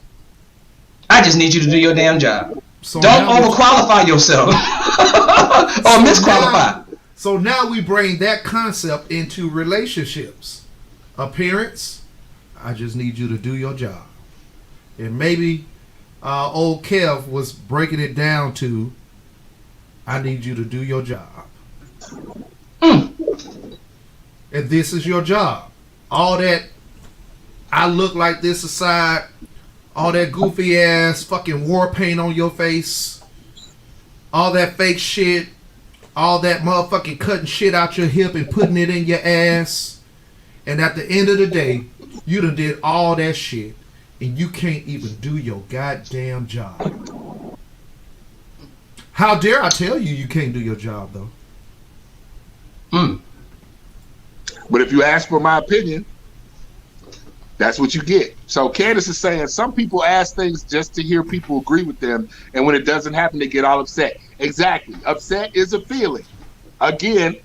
I just need you to do your damn job. So don't overqualify yourself or misqualify. So now we bring that concept into relationships. Appearance, I just need you to do your job. And maybe old Kev was breaking it down to, I need you to do your job. And this is your job. All that I look like this aside, all that goofy ass fucking war paint on your face, all that fake shit, all that motherfucking cutting shit out your hip and putting it in your ass. And at the end of the day, you done did all that shit and you can't even do your goddamn job. How dare I tell you you can't do your job, though? But if you ask for my opinion, that's what you get. So Candace is saying some people ask things just to hear people agree with them, and when it doesn't happen, they get all upset. Exactly. Upset is a feeling. Again,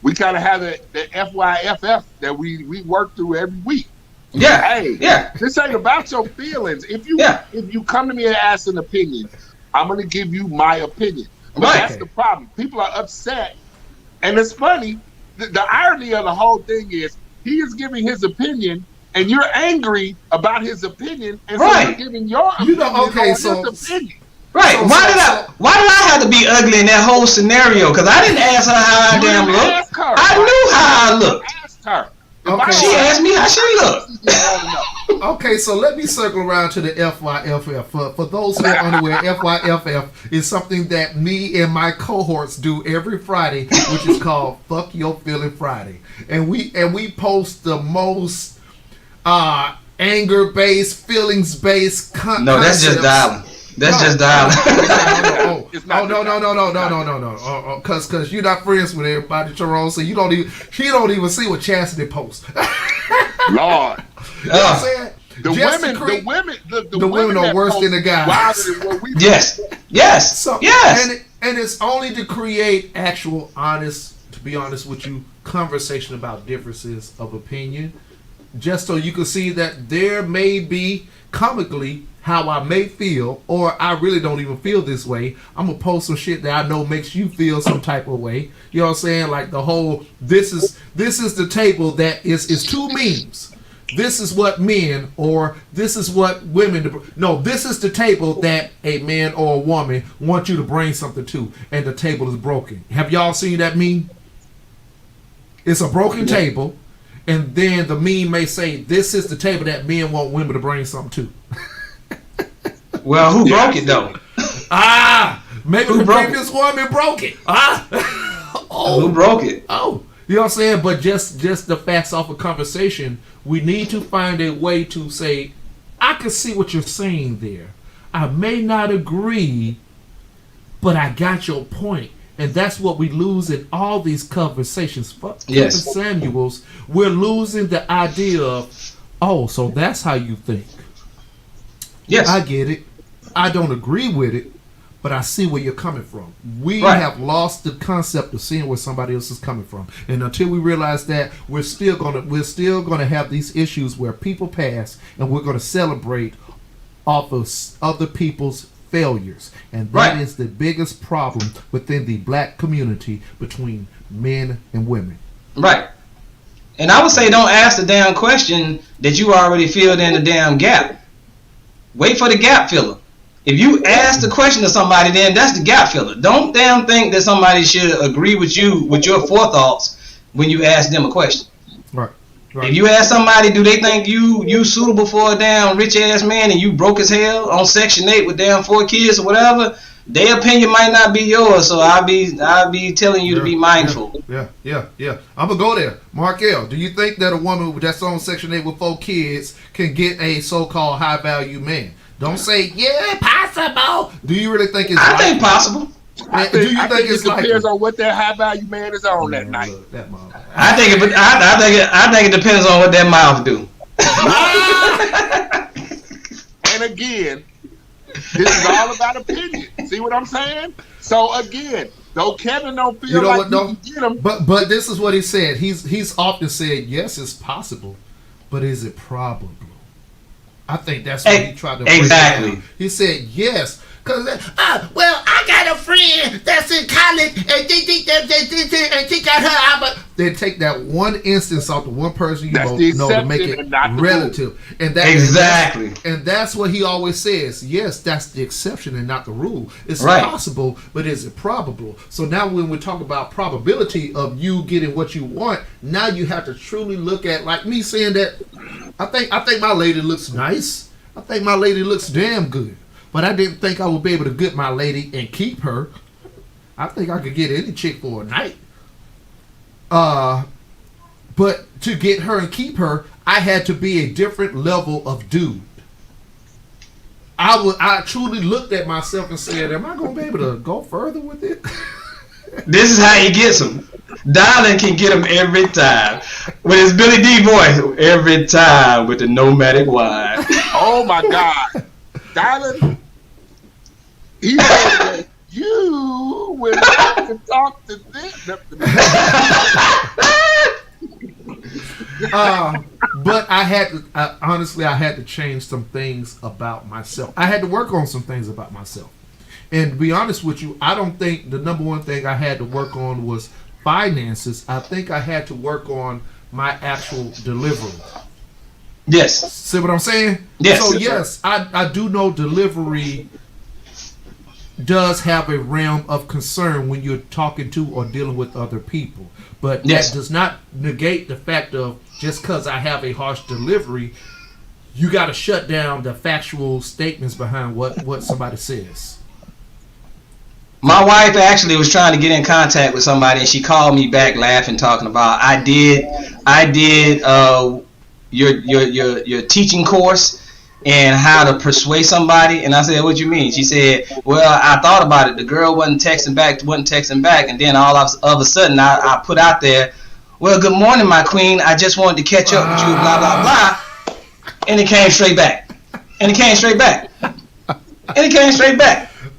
we kind of have the FYFF that we work through every week. Yeah. Hey, yeah. This ain't about your feelings. If you come to me and ask an opinion, I'm going to give you my opinion. But that's the problem. People are upset. And it's funny. The irony of the whole thing is he is giving his opinion and you're angry about his opinion. And so you're giving your opinion on his opinion. Right. Why did I have to be ugly in that whole scenario? Because I didn't ask her how I damn look. I knew how I looked. Asked her. Okay, she asked me how she looked. Okay, so let me circle around to the FYFF. For those who are unaware, FYFF is something that me and my cohorts do every Friday, which is called Fuck Your Feeling Friday. And we post the most anger-based, feelings-based concepts. No, that's just dialing. That's just dialing. No. Cause you're not friends with everybody, Tyrone. So you don't even see what Chastity posts. Lord, you know what I'm saying? The women are worse than the guys. Yes. So, yes. And it's only to create actual to be honest with you, conversation about differences of opinion, just so you can see that there may be comically how I may feel, or I really don't even feel this way. I'm gonna post some shit that I know makes you feel some type of way. You know what I'm saying? Like the whole this is the table that is two memes. This is what men, or this is what women. No, this is the table that a man or a woman wants you to bring something to, and the table is broken. Have y'all seen that meme? It's a broken table, and then the meme may say, "This is the table that men want women to bring something to." Well, who broke it though? Maybe the previous woman broke it. Who broke it? Oh, you know what I'm saying? But just the facts off of conversation, we need to find a way to say, I can see what you're saying there. I may not agree, but I got your point. And that's what we lose in all these conversations. Kevin Samuels, we're losing the idea of, so that's how you think. Yes. I get it. I don't agree with it, but I see where you're coming from. We Right. have lost the concept of seeing where somebody else is coming from, and until we realize that, we're still gonna have these issues where people pass, and we're gonna celebrate off of other people's failures, and that Right. is the biggest problem within the black community between men and women. Right. And I would say don't ask the damn question that you already filled in the damn gap. Wait for the gap filler. If you ask the question to somebody, then that's the gap filler. Don't damn think that somebody should agree with you with your forethoughts when you ask them a question. Right. If you ask somebody, do they think you suitable for a damn rich ass man and you broke as hell on Section 8 with damn 4 kids or whatever, their opinion might not be yours. So I'll be telling you to be mindful. Yeah. I'm gonna go there. Mark L, do you think that a woman that's on Section 8 with 4 kids can get a so-called high value man? Don't say yeah, possible. Do you really think it's? I think possible. I Do you think it's it depends likely? on what that high value man is on that night. Look, that motherfucker. I think it depends on what that mouth do. And again, this is all about opinion. See what I'm saying? So again, though Kevin don't feel You know like what, he though? can get him. But this is what he said. He's often said yes, it's possible, but is it probable? I think that's what he tried to break Exactly. down. He said yes. Cause well, I got a friend that's in college and she got her. But they take that one instance off the one person you That's both the know to make exception it and not the relative, and that Exactly. and that's what he always says. Yes, that's the exception and not the rule. It's Right. possible, but is it probable? So now, when we talk about probability of you getting what you want, now you have to truly look at, like me saying that I think my lady looks nice. I think my lady looks damn good. But I didn't think I would be able to get my lady and keep her. I think I could get any chick for a night. But to get her and keep her, I had to be a different level of dude. I truly looked at myself and said, am I going to be able to go further with it? This is how he gets them. Darling can get him every time. With his Billy D voice, every time with the nomadic wine. Oh my God, Dylan, he said you will have to talk to this. But I had to, honestly, I had to change some things about myself. I had to work on some things about myself. And to be honest with you, I don't think the number one thing I had to work on was finances. I think I had to work on my actual delivery. Yes. See what I'm saying? Yes. So yes, I do know delivery does have a realm of concern when you're talking to or dealing with other people. But Yes. that does not negate the fact of just because I have a harsh delivery, you got to shut down the factual statements behind what somebody says. My wife actually was trying to get in contact with somebody, and she called me back laughing, talking about I did your teaching course and how to persuade somebody. And I said, what you mean? She said, well, I thought about it. The girl wasn't texting back, and then all of a sudden I put out there, well, good morning, my queen. I just wanted to catch up with you, blah blah blah, and it came straight back.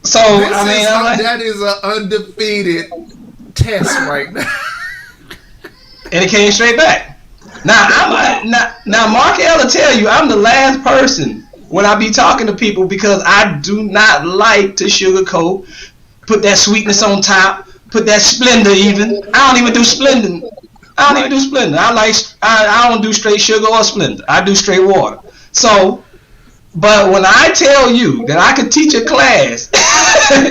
So I mean, I'm like, that is an undefeated test right now. and it came straight back. Now Mark L will tell you I'm the last person when I be talking to people, because I do not like to sugarcoat, put that sweetness on top, put that splendor even. I don't even do splendor. I don't do straight sugar or splendor. I do straight water. So, but when I tell you that I could teach a class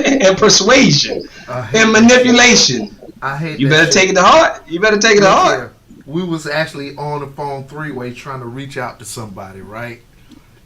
in persuasion and manipulation, I hate you that better shit. take it to heart. Look here, we was actually on the phone three-way trying to reach out to somebody, right?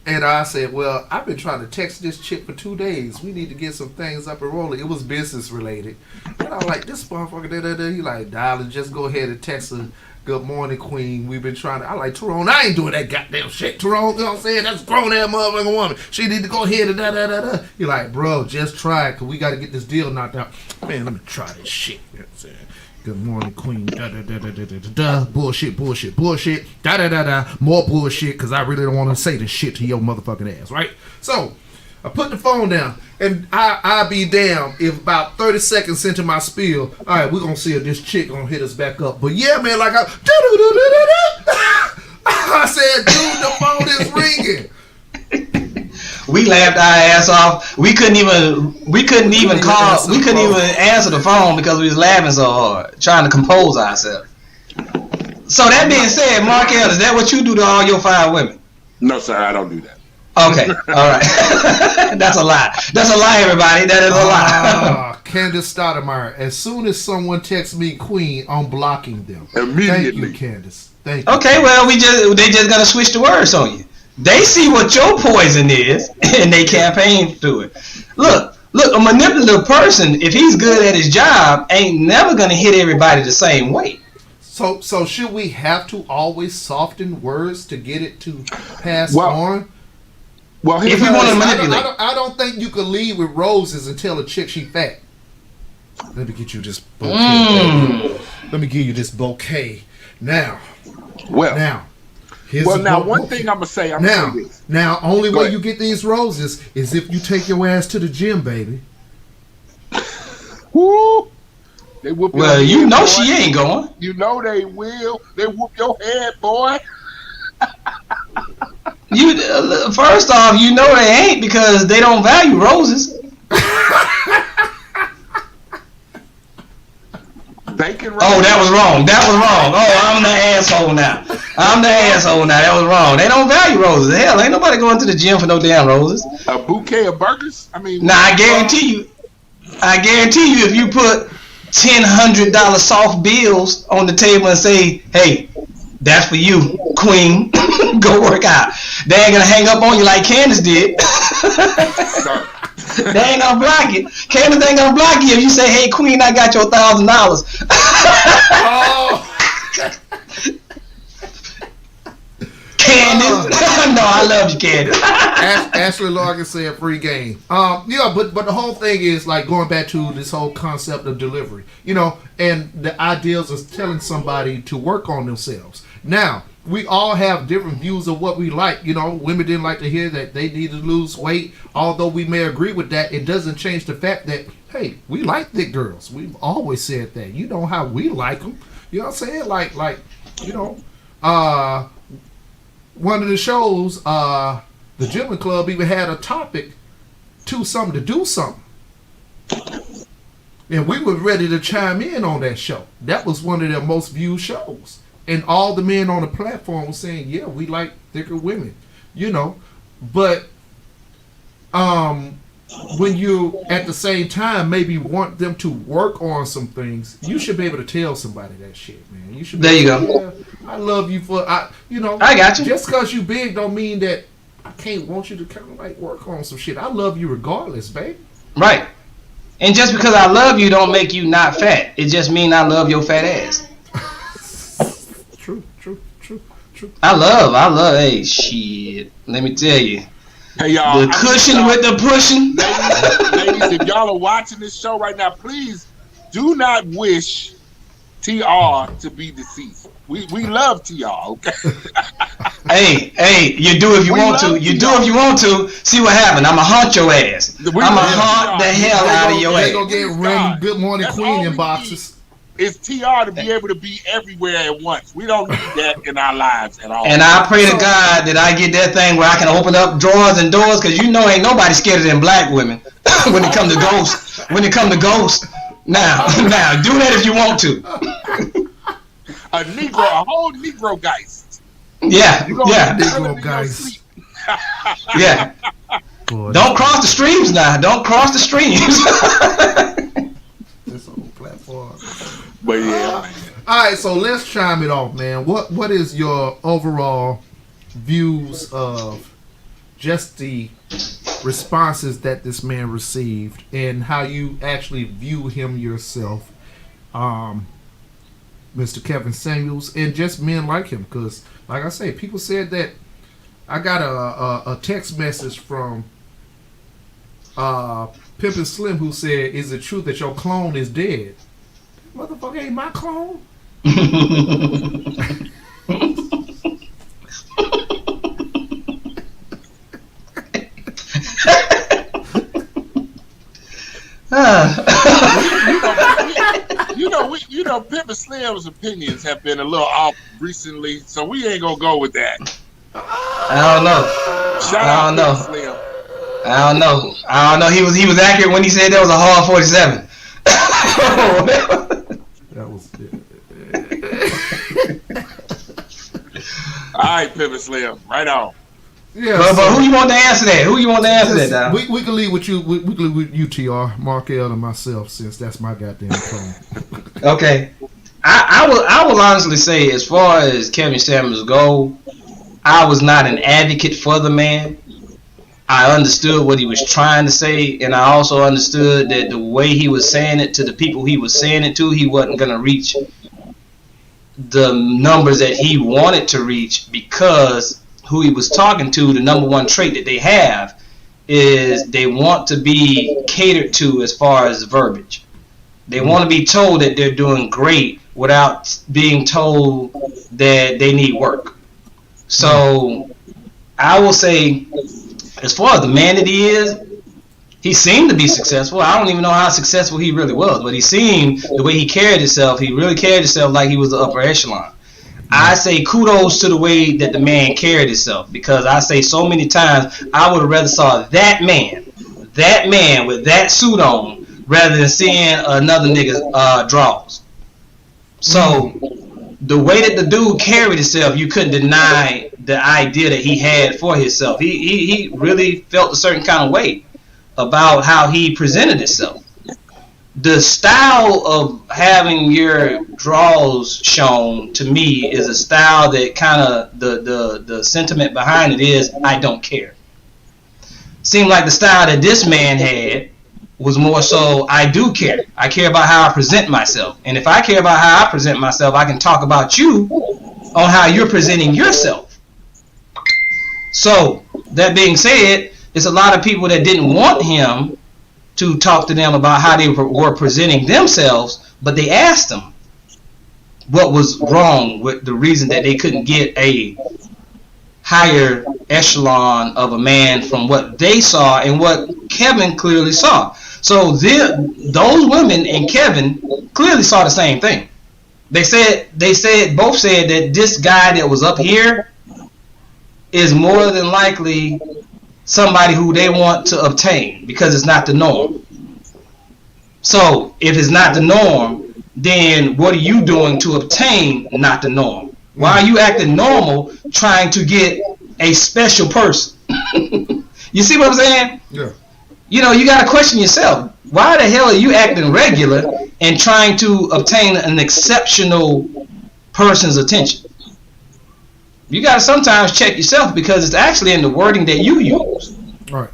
And I said, well, I've been trying to text this chick for 2 days. We need to get some things up and rolling. It was business related. And I was like, this motherfucker, he like, darling, just go ahead and text her, good morning, queen. We've been trying to, I like, Tyrone, I ain't doing that goddamn shit. Tyrone, you know what I'm saying? That's a grown ass motherfucking woman. She need to go ahead and da-da-da-da. He like, bro, just try it, because we got to get this deal knocked out. Man, let me try this shit. You know what I'm saying? Good morning, queen. Da da da da da da da. Bullshit. Da da da da. More bullshit, because I really don't want to say this shit to your motherfucking ass, right? So, I put the phone down, and I be damned if about 30 seconds into my spiel, all right, we're gonna see if this chick gonna hit us back up. But yeah, man, like I said, dude, the phone is ringing. We laughed our ass off. We couldn't even answer the phone because we was laughing so hard, trying to compose ourselves. So that being said, Markel, is that what you do to all your 5 women? No, sir, I don't do that. Okay, all right. That's a lie. That's a lie, everybody. That is a lie. Candace Stoudemire, as soon as someone texts me Queen, I'm blocking them. Immediately. Thank you, Candace. Thank you. Okay, well, they just gonna switch the words on you. They see what your poison is, and they campaign through it. Look, a manipulative person, if he's good at his job, ain't never gonna hit everybody the same way. So should we have to always soften words to get it to pass on? Well, if we want to manipulate, I don't think you could lead with roses and tell a chick she fat. Let me get you this bouquet. Let me give you this bouquet now. Here's one thing I'm gonna say. Now, only way you get these roses is if you take your ass to the gym, baby. Woo! They whoop your well, head, you know boy. she ain't going. You know they will. They whoop your head, boy. You first off, you know they ain't because they don't value roses. Bacon roses. Oh, that was wrong. Oh, I'm the asshole now. That was wrong. They don't value roses. Hell, ain't nobody going to the gym for no damn roses. A bouquet of burgers? I mean, now I guarantee you, if you put $100 soft bills on the table and say, "Hey, that's for you, Queen. Go work out." They ain't gonna hang up on you like Candace did. They ain't gonna block it. Candace ain't gonna block you if you say, "Hey, Queen, I got your $1,000." Candace, no, I love you, Candace. Ashley Larkin said free game. Yeah, but the whole thing is like going back to this whole concept of delivery, and the ideals of telling somebody to work on themselves. Now, we all have different views of what we like. Women didn't like to hear that they need to lose weight. Although we may agree with that, it doesn't change the fact that, hey, we like thick girls. We've always said that. You know how we like them. You know what I'm saying? Like one of the shows, the Gentleman Club even had a topic to something to do something. And we were ready to chime in on that show. That was one of their most viewed shows. And all the men on the platform were saying, yeah, we like thicker women, But when you, at the same time, maybe want them to work on some things, you should be able to tell somebody that shit, man. You should. There you go. Yeah, I love you for, I got you. Just because you big don't mean that I can't want you to kind of like work on some shit. I love you regardless, baby. Right. And just because I love you don't make you not fat. It just means I love your fat ass. True. I love, hey, shit. Let me tell you. Hey, y'all. The cushion with the pushing. Ladies, if y'all are watching this show right now, please do not wish TR to be deceased. We love TR, okay? Hey, you do if you want to. You do if you want to. See what happened. I'ma haunt your ass. I'ma haunt the hell out of your ass. They gonna get random Good Morning Queen inboxes. It's TR to be able to be everywhere at once. We don't need that in our lives at all. And I pray to God that I get that thing where I can open up drawers and doors, because ain't nobody scared of them black women when it come to ghosts. Now, do that if you want to. A whole Negro geist. Yeah. Negro geist. Yeah. Boy, don't cross the streams now. Don't cross the streams. This whole platform. But yeah. All right, so let's chime it off, man. What is your overall views of just the responses that this man received and how you actually view him yourself, Mr. Kevin Samuels, and just men like him? Because, like I say, people said that. I got a text message from Pimpin' Slim who said, "Is it true that your clone is dead?" Motherfucker ain't my clone. You know, Pimp and Slim's opinions have been a little off recently, so we ain't gonna go with that. I don't know. Shout out Pimp and Slim. I don't know. He was accurate when he said that was a hard 47. That was. All right, Pimp and Slim, right on. Yeah, but who you want to answer that? Dog? We can leave with you. We can leave with you, TR, Markel, and myself, since that's my goddamn phone. Okay, I will honestly say, as far as Kevin Samuels go, I was not an advocate for the man. I understood what he was trying to say, and I also understood that the way he was saying it to the people he was saying it to, he wasn't going to reach the numbers that he wanted to reach, because who he was talking to, the number one trait that they have is they want to be catered to as far as verbiage. They want to be told that they're doing great without being told that they need work. So I will say, as far as the man that he is, he seemed to be successful. I don't even know how successful he really was, but he seemed, the way he carried himself, he really carried himself like he was the upper echelon. I say kudos to the way that the man carried himself, because I say so many times I would have rather saw that man with that suit on rather than seeing another nigga's draws. So the way that the dude carried himself, you couldn't deny the idea that he had for himself. He really felt a certain kind of way about how he presented himself. The style of having your draws shown, to me, is a style that kind of, the sentiment behind it is, I don't care. Seemed like the style that this man had was more so, I do care. I care about how I present myself. And if I care about how I present myself, I can talk about you on how you're presenting yourself. So, that being said, it's a lot of people that didn't want him to talk to them about how they were presenting themselves, but they asked him what was wrong with the reason that they couldn't get a higher echelon of a man from what they saw and what Kevin clearly saw. So those women and Kevin clearly saw the same thing. Both said that this guy that was up here is more than likely somebody who they want to obtain, because it's not the norm. So if it's not the norm, then what are you doing to obtain not the norm? Why are you acting normal trying to get a special person? You see what I'm saying? Yeah. You know, you got to question yourself. Why the hell are you acting regular and trying to obtain an exceptional person's attention? You got to sometimes check yourself, because it's actually in the wording that you use. Right.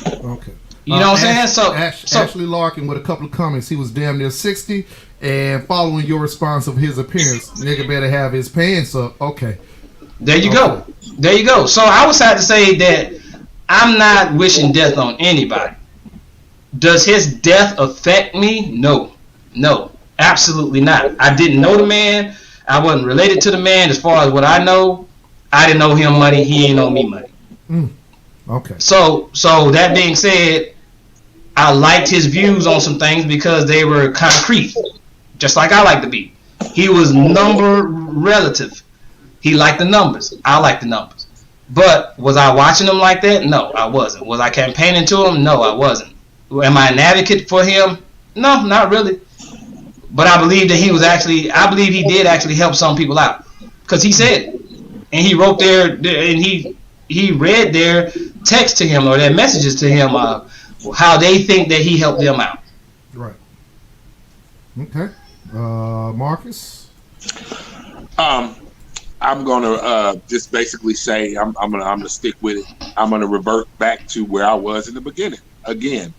Okay. You know what I'm saying? Ashley Larkin with a couple of comments. He was damn near 60, and following your response of his appearance, nigga better have his pants up. Okay. There you go. There you go. So I was had to say that I'm not wishing death on anybody. Does his death affect me? No, absolutely not. I didn't know the man. I wasn't related to the man. As far as what I know, I didn't owe him money. He ain't owe me money. Okay. So that being said, I liked his views on some things because they were concrete, just like I like to be. He was number relative. He liked the numbers. I like the numbers. But was I watching him like that? No, I wasn't. Was I campaigning to him? No, I wasn't. Am I an advocate for him? No, not really. But I believe that he did actually help some people out, because he said it. And he wrote and he read their text to him, or their messages to him, how they think that he helped them out. Right. Okay. Marcus? I'm gonna just basically say I'm gonna stick with it. I'm gonna revert back to where I was in the beginning. Again,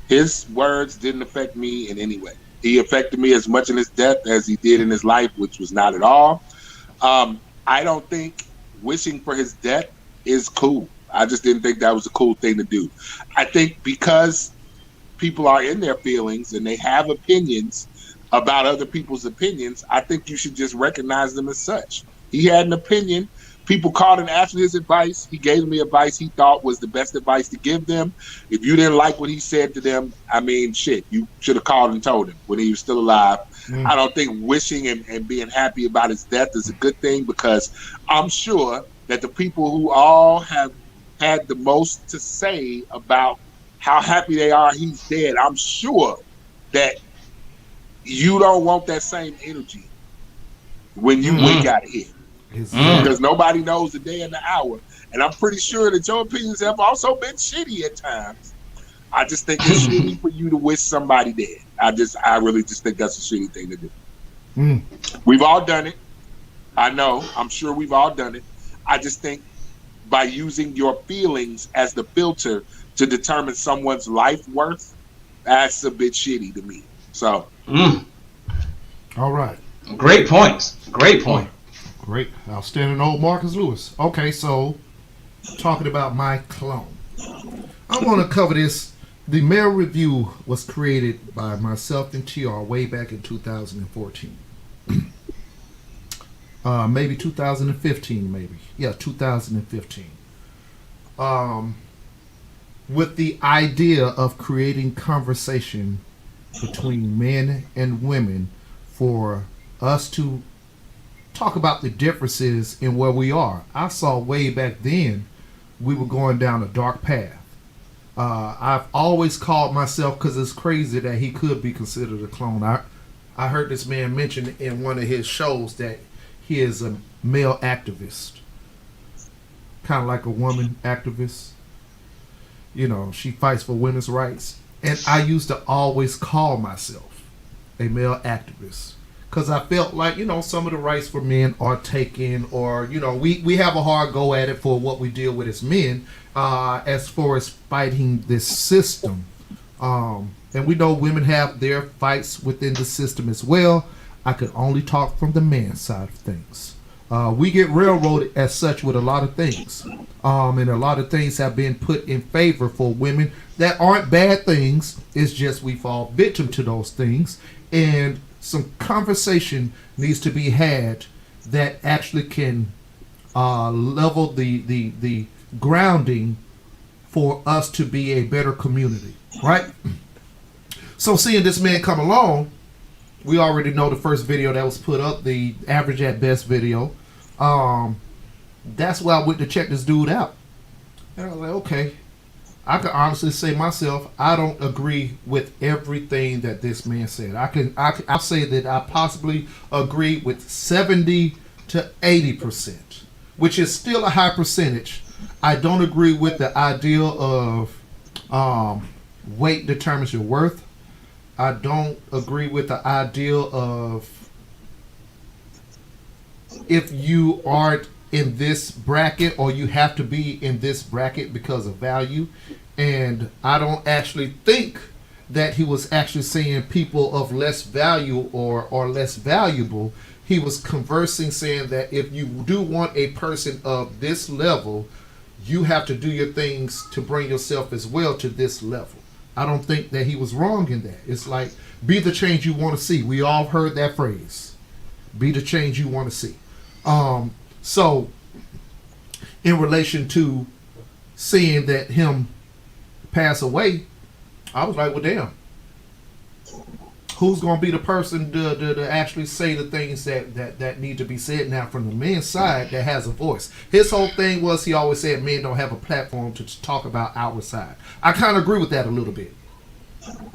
his words didn't affect me in any way. He affected me as much in his death as he did in his life, which was not at all. I don't think wishing for his death is cool. I just didn't think that was a cool thing to do. I think because people are in their feelings and they have opinions about other people's opinions, I think you should just recognize them as such. He had an opinion. People called and asked for his advice. He gave me advice he thought was the best advice to give them. If you didn't like what he said to them, I mean, shit, you should have called and told him when he was still alive. I don't think wishing and being happy about his death is a good thing, because I'm sure that the people who all have had the most to say about how happy they are he's dead, I'm sure that you don't want that same energy when you wake out of here. Because nobody knows the day and the hour. And I'm pretty sure that your opinions have also been shitty at times. I just think it's shitty for you to wish somebody dead. I really just think that's a shitty thing to do. We've all done it. I know. I'm sure we've all done it. I just think by using your feelings as the filter to determine someone's life worth, that's a bit shitty to me. So. All right. Great points. Great point. Great. Outstanding old Marcus Lewis. Okay, so talking about my clone. I want to cover this. The Male Review was created by myself and TR way back in 2014. Maybe 2015, maybe. Yeah, 2015. With the idea of creating conversation between men and women for us to talk about the differences in where we are. I saw way back then we were going down a dark path. I've always called myself, because it's crazy that he could be considered a clone. I heard this man mention in one of his shows that he is a male activist, kind of like a woman activist. You know, she fights for women's rights. And I used to always call myself a male activist, because I felt like, you know, some of the rights for men are taken, or, you know, we have a hard go at it for what we deal with as men, as far as fighting this system. And we know women have their fights within the system as well. I could only talk from the man's side of things. We get railroaded as such with a lot of things. And a lot of things have been put in favor for women that aren't bad things. It's just we fall victim to those things. And some conversation needs to be had that actually can level the grounding for us to be a better community, right? So seeing this man come along, we already know the first video that was put up, the average at best video. That's why I went to check this dude out. And I was like, okay, I can honestly say myself, I don't agree with everything that this man said. I'll say that I possibly agree with 70 to 80%, which is still a high percentage. I don't agree with the idea of weight determines your worth. I don't agree with the idea of if you aren't in this bracket, or you have to be in this bracket because of value. And I don't actually think that he was actually saying people of less value or less valuable. He was conversing, saying that if you do want a person of this level, you have to do your things to bring yourself as well to this level. I don't think that he was wrong in that. It's like, be the change you want to see. We all heard that phrase. Be the change you want to see. So, in relation to seeing that him pass away, I was like, well, damn. Who's going to be the person to actually say the things that need to be said now from the men's side that has a voice? His whole thing was, he always said men don't have a platform to talk about our side. I kind of agree with that a little bit.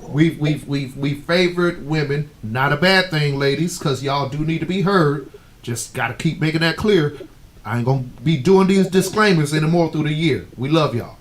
We've favored women. Not a bad thing, ladies, because y'all do need to be heard. Just got to keep making that clear. I ain't going to be doing these disclaimers anymore through the year. We love y'all.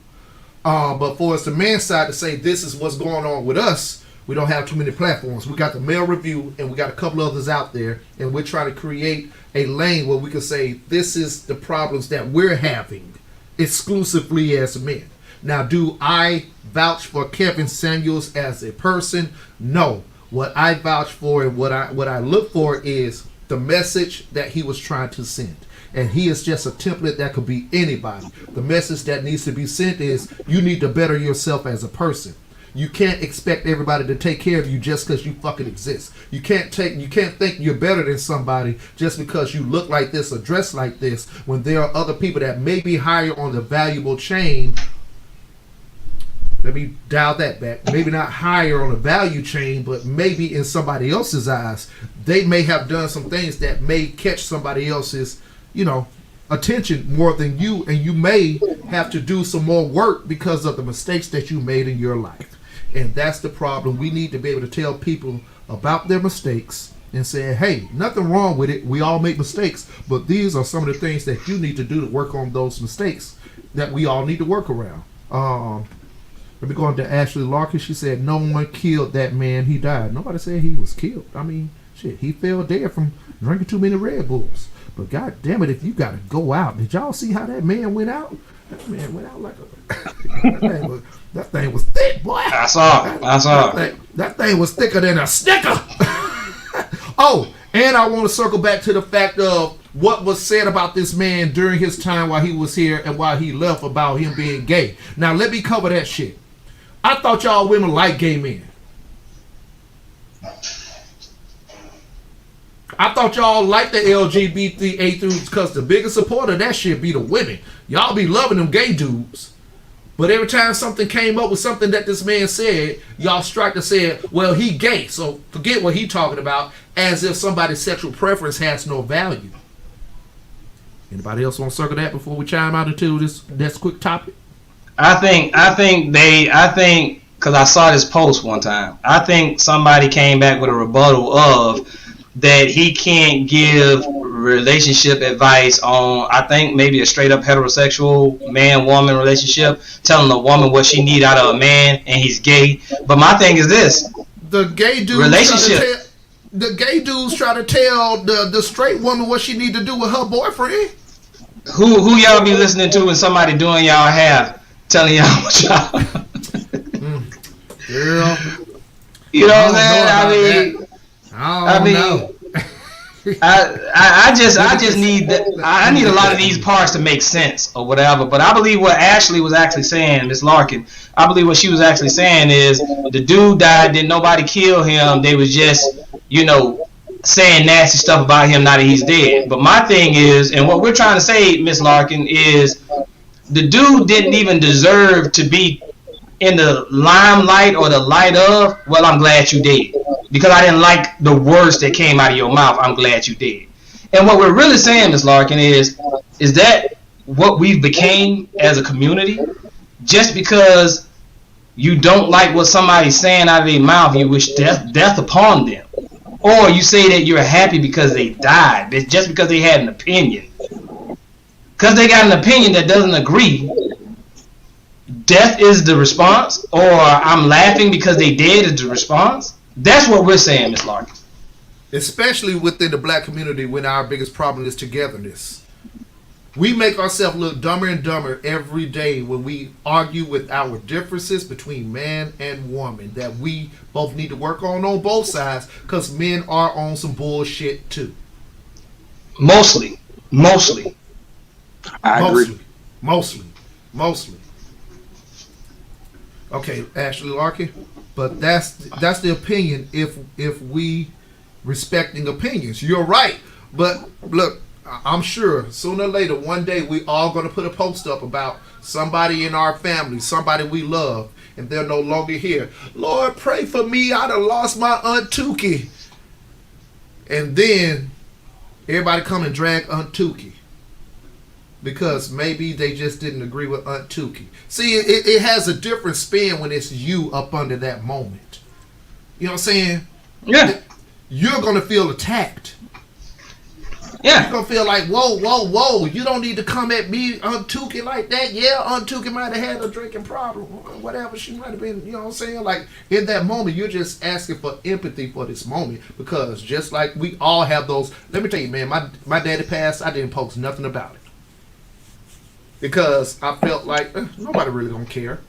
But for us, the man's side, to say this is what's going on with us, we don't have too many platforms. We got the Male Review, and we got a couple others out there, and we're trying to create a lane where we can say this is the problems that we're having exclusively as men. Now, do I vouch for Kevin Samuels as a person? No. What I vouch for and what I look for is the message that he was trying to send. And he is just a template that could be anybody. The message that needs to be sent is, you need to better yourself as a person. You can't expect everybody to take care of you just because you fucking exist. You can't think you're better than somebody just because you look like this or dress like this when there are other people that may be higher on the valuable chain. Let me dial that back. Maybe not higher on the value chain, but maybe in somebody else's eyes, they may have done some things that may catch somebody else's, attention more than you, and you may have to do some more work because of the mistakes that you made in your life. And that's the problem. We need to be able to tell people about their mistakes and say, hey, nothing wrong with it. We all make mistakes, but these are some of the things that you need to do to work on those mistakes that we all need to work around. Let me go on to Ashley Larkin. She said, no one killed that man. He died. Nobody said he was killed. I mean, shit, he fell dead from drinking too many Red Bulls. But god damn it, if you got to go out. Did y'all see how that man went out? That man went out like a... that thing was thick, boy. I saw. That thing was thicker than a Snicker. Oh, and I want to circle back to the fact of what was said about this man during his time while he was here and while he left about him being gay. Now, let me cover that shit. I thought y'all women like gay men. I thought y'all liked the LGBT because the biggest supporter of that shit be the women. Y'all be loving them gay dudes. But every time something came up with something that this man said, y'all strike to say, well, he gay, so forget what he talking about, as if somebody's sexual preference has no value. Anybody else want to circle that before we chime out into this quick topic? I think, because I saw this post one time, I think somebody came back with a rebuttal of that he can't give relationship advice on, I think, maybe a straight up heterosexual man-woman relationship, telling a woman what she need out of a man, and he's gay. But my thing is this: the gay dudes try to tell the straight woman what she need to do with her boyfriend. Who y'all be listening to when somebody doing y'all hair, telling y'all what y'all? Girl, you know what I'm saying? I mean, I just need that. I need a lot of these parts to make sense or whatever. But I believe what Ashley was actually saying, Miss Larkin, I believe what she was actually saying is the dude died, didn't nobody kill him. They was just, saying nasty stuff about him now that he's dead. But my thing is, and what we're trying to say, Miss Larkin, is the dude didn't even deserve to be in the limelight or the light of. Well, I'm glad you did, because I didn't like the words that came out of your mouth. I'm glad you did. And what we're really saying, Miss Larkin, is that what we've became as a community? Just because you don't like what somebody's saying out of their mouth, you wish death upon them. Or you say that you're happy because they died. It's just because they had an opinion. Because they got an opinion that doesn't agree, death is the response, or I'm laughing because they dead is the response. That's what we're saying, Miss Larkin. Especially within the black community, when our biggest problem is togetherness. We make ourselves look dumber and dumber every day when we argue with our differences between man and woman that we both need to work on both sides, because men are on some bullshit too. Mostly. I agree. Mostly. Okay, Ashley Larkin, but that's the opinion if we respecting opinions. You're right, but look, I'm sure sooner or later, one day, we all going to put a post up about somebody in our family, somebody we love, and they're no longer here. Lord, pray for me. I done lost my Aunt Tukey. And then everybody come and drag Aunt Tukey because maybe they just didn't agree with Aunt Tukey. See, it has a different spin when it's you up under that moment. You know what I'm saying? Yeah. You're going to feel attacked. Yeah. You're going to feel like, whoa. You don't need to come at me, Aunt Tukey, like that. Yeah, Aunt Tukey might have had a drinking problem. Whatever, she might have been, you know what I'm saying? Like, in that moment, you're just asking for empathy for this moment. Because just like we all have those, let me tell you, man, my daddy passed, I didn't post nothing about it. Because I felt like, nobody really going to care.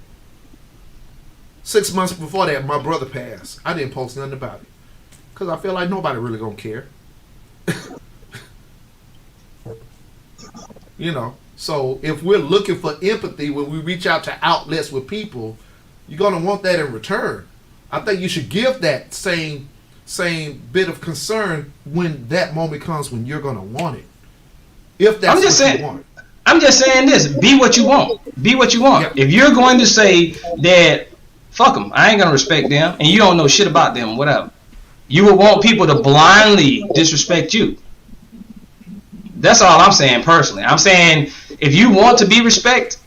6 months before that, my brother passed. I didn't post nothing about it. Because I feel like nobody really going to care. So if we're looking for empathy when we reach out to outlets with people, you're gonna want that in return. I think you should give that same bit of concern when that moment comes when you're gonna want it. If that's what you want. I'm just saying this: be what you want. Be what you want. Yeah. If you're going to say that, fuck them, I ain't gonna respect them, and you don't know shit about them, whatever. You would want people to blindly disrespect you. That's all I'm saying personally. I'm saying if you want to be respected,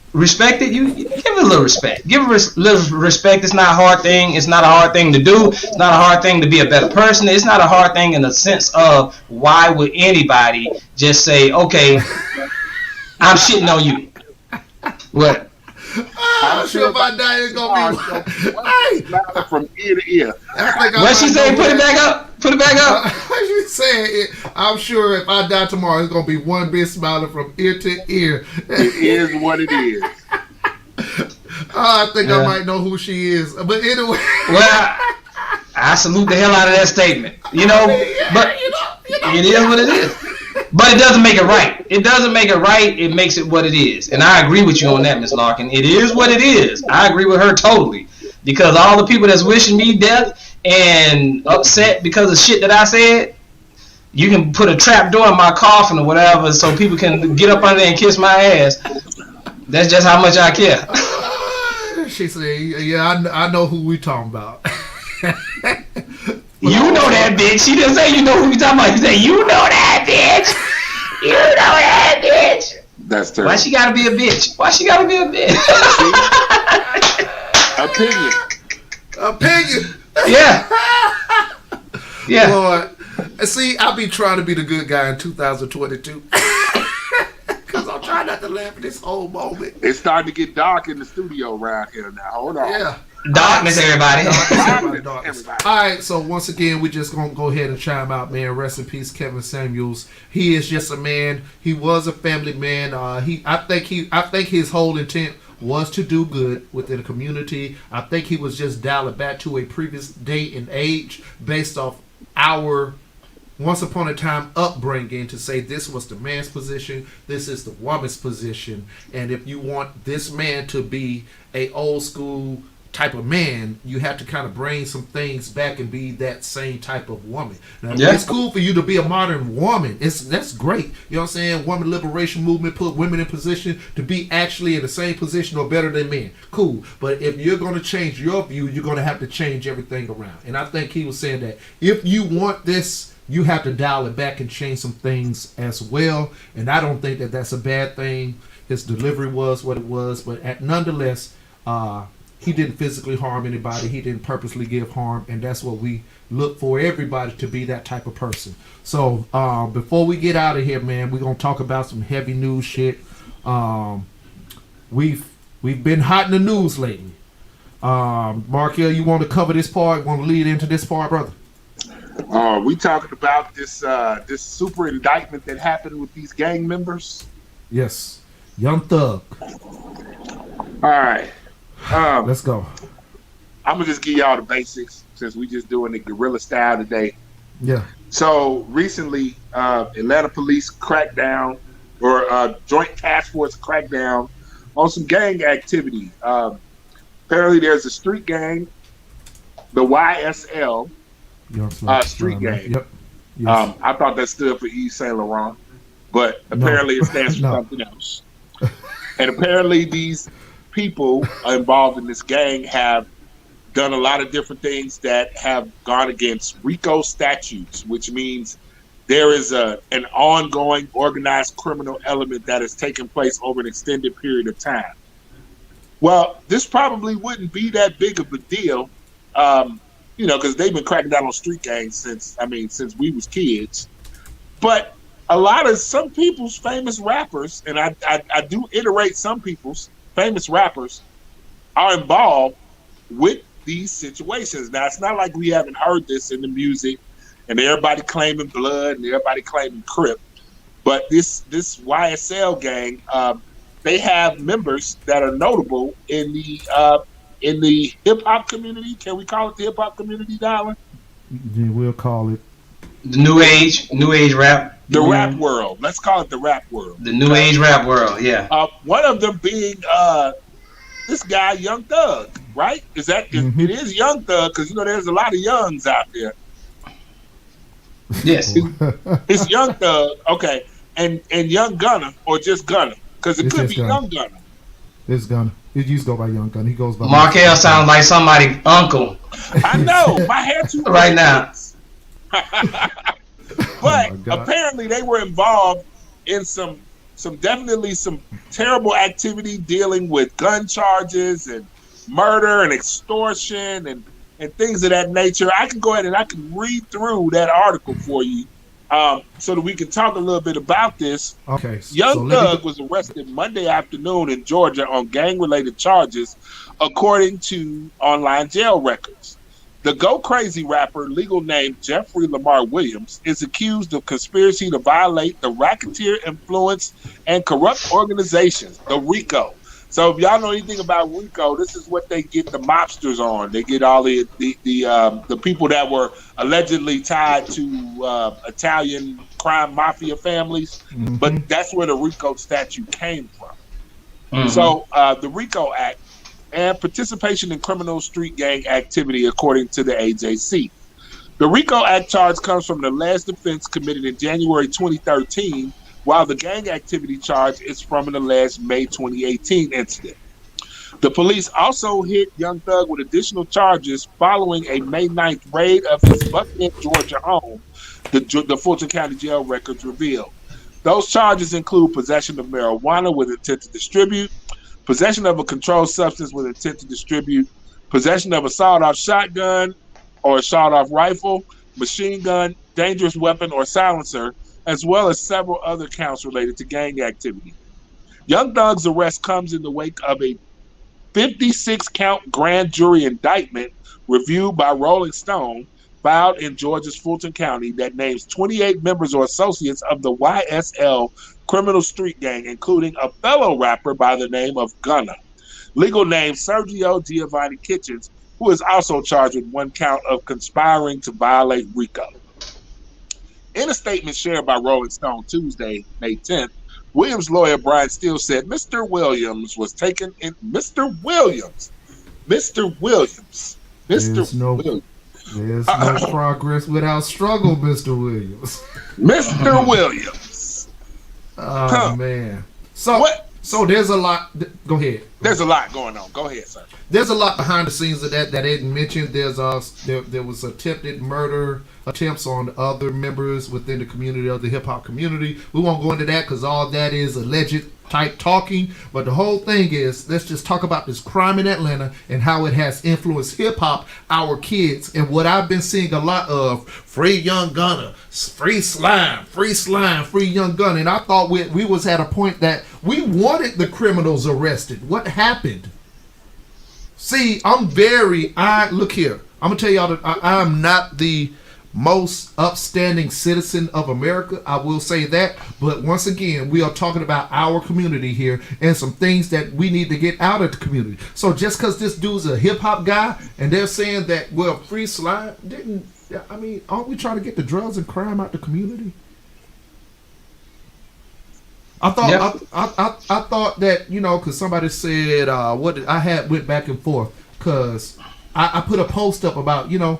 you give it a little respect. Give it a little respect. It's not a hard thing. It's not a hard thing to do. It's not a hard thing to be a better person. It's not a hard thing in the sense of why would anybody just say, okay, I'm shitting on you. What? I'm sure my dad is gonna be. Hey, from ear to ear. What she say? Put it back up. Put it back up. She said, I'm sure if I die tomorrow, it's gonna be one big smiling from ear to ear. It is what it is. I think I might know who she is, but anyway. Well, I salute the hell out of that statement. You know, but it is what it is. But it doesn't make it right. It doesn't make it right. It makes it what it is. And I agree with you on that, Miss Larkin. It is what it is. I agree with her totally. Because all the people that's wishing me death and upset because of shit that I said, you can put a trap door in my coffin or whatever so people can get up under there and kiss my ass. That's just how much I care. She said, yeah, I know who we talking about. You know that bitch. She didn't say you know who we talking about. She said you know that bitch. You know that bitch. That's terrible. Why she gotta be a bitch? Why she gotta be a bitch? Opinion. Yeah. Yeah. Lord, see, I be trying to be the good guy in 2022. Because I'm trying not to laugh at this whole moment. It's starting to get dark in the studio around here now. Hold on. Yeah. Darkness, everybody. Darkness. All right, so once again, we just gonna go ahead and chime out, man. Rest in peace, Kevin Samuels. He is just a man. He was a family man. I think his whole intent was to do good within the community. I think he was just dialing back to a previous day and age based off our once upon a time upbringing to say this was the man's position, this is the woman's position, and if you want this man to be a old school type of man, you have to kind of bring some things back and be that same type of woman. Now, it's cool for you to be a modern woman. That's great. You know what I'm saying? Woman liberation movement put women in position to be actually in the same position or better than men. Cool. But if you're going to change your view, you're going to have to change everything around. And I think he was saying that if you want this, you have to dial it back and change some things as well. And I don't think that that's a bad thing. His delivery was what it was. But nonetheless, he didn't physically harm anybody. He didn't purposely give harm. And that's what we look for, everybody to be that type of person. So before we get out of here, man, we're going to talk about some heavy news shit. We've been hot in the news lately. Markel, you want to cover this part? Want to lead into this part, brother? We talking about this super indictment that happened with these gang members? Yes. Young Thug. All right. Let's go. I'm going to just give y'all the basics since we just doing the guerrilla style today. Yeah. So recently, Atlanta police cracked down, or joint task force cracked down on some gang activity. Apparently there's a street gang, the YSL, street gang. Yep. Yes. I thought that stood for Yves Saint Laurent, but apparently it stands for something else. And apparently these people involved in this gang have done a lot of different things that have gone against RICO statutes, which means there is an ongoing organized criminal element that has taken place over an extended period of time. Well, this probably wouldn't be that big of a deal, because they've been cracking down on street gangs since we was kids. But some people's famous rappers, and I do iterate some people's famous rappers, are involved with these situations. Now, it's not like we haven't heard this in the music and everybody claiming blood and everybody claiming Crip. But this YSL gang, they have members that are notable in the hip hop community. Can we call it the hip hop community, Darwin? Yeah, we'll call it the new age rap. The rap world. Let's call it the rap world. The new age rap world, yeah. One of them being this guy, Young Thug, right? It is Young Thug because there's a lot of Youngs out there. Yes. It's Young Thug, okay, and Young Gunner or just Gunner because it could be Young Gunner. It's Gunner. It used to go by Young Gunner. He goes by Markel sounds like somebody's uncle. I know. My hair too right now. But apparently they were involved in some definitely some terrible activity dealing with gun charges and murder and extortion and things of that nature. I can go ahead and I can read through that article for you so that we can talk a little bit about this. Okay. Young Thug was arrested Monday afternoon in Georgia on gang-related charges, according to online jail records. The Go Crazy rapper, legal name Jeffrey Lamar Williams, is accused of conspiracy to violate the Racketeer Influence and Corrupt Organizations, the RICO. So if y'all know anything about RICO, this is what they get the mobsters on. They get all the people that were allegedly tied to Italian crime mafia families. Mm-hmm. But that's where the RICO statute came from. Mm-hmm. So the RICO Act and participation in criminal street gang activity, according to the AJC. The RICO Act charge comes from the last offense committed in January 2013, while the gang activity charge is from an alleged May 2018 incident. The police also hit Young Thug with additional charges following a May 9th raid of his Buckhead, Georgia home, the Fulton County Jail records revealed. Those charges include possession of marijuana with intent to distribute, possession of a controlled substance with intent to distribute, possession of a sawed-off shotgun or a sawed-off rifle, machine gun, dangerous weapon, or silencer, as well as several other counts related to gang activity. Young Thug's arrest comes in the wake of a 56-count grand jury indictment reviewed by Rolling Stone filed in Georgia's Fulton County that names 28 members or associates of the YSL criminal street gang, including a fellow rapper by the name of Gunna, legal name Sergio Giovanni Kitchens, who is also charged with one count of conspiring to violate RICO. In a statement shared by Rolling Stone Tuesday, May 10th, Williams' lawyer Brian Steele said Mr. Williams was taken in. Mr. Williams. There's no progress without struggle, Mr. Williams. Mr. Williams. Oh, man. So there's a lot. Go ahead. There's a lot going on. Go ahead, sir. There's a lot behind the scenes of that I didn't mention. There was attempted murder attempts on other members within the community of the hip hop community. We won't go into that because all that is alleged type talking. But the whole thing is, let's just talk about this crime in Atlanta and how it has influenced hip hop, our kids, and what I've been seeing a lot of: free Young Gunner, free slime, free Young Gunner. And I thought we was at a point that we wanted the criminals arrested. What happened? See, look here. I'm going to tell y'all that I'm not the most upstanding citizen of America. I will say that. But once again, we are talking about our community here and some things that we need to get out of the community. So just because this dude's a hip hop guy and they're saying that, well, free slime aren't we trying to get the drugs and crime out the community? I thought that, because somebody said went back and forth because I put a post up about, y'all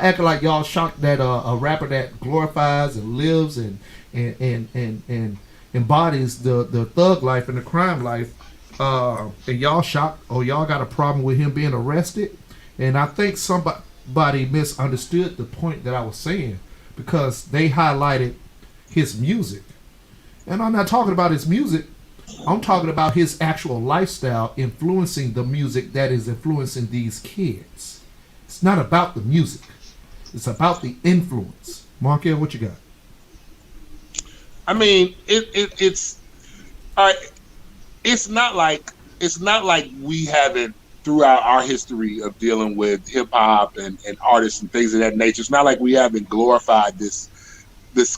acting like y'all shocked that a rapper that glorifies and lives and embodies the thug life and the crime life, and y'all shocked or y'all got a problem with him being arrested. And I think somebody misunderstood the point that I was saying because they highlighted his music. And I'm not talking about his music. I'm talking about his actual lifestyle influencing the music that is influencing these kids. It's not about the music. It's about the influence. Markel, what you got? I mean, it's all right. It's not like we haven't, throughout our history of dealing with hip hop and artists and things of that nature. It's not like we haven't glorified this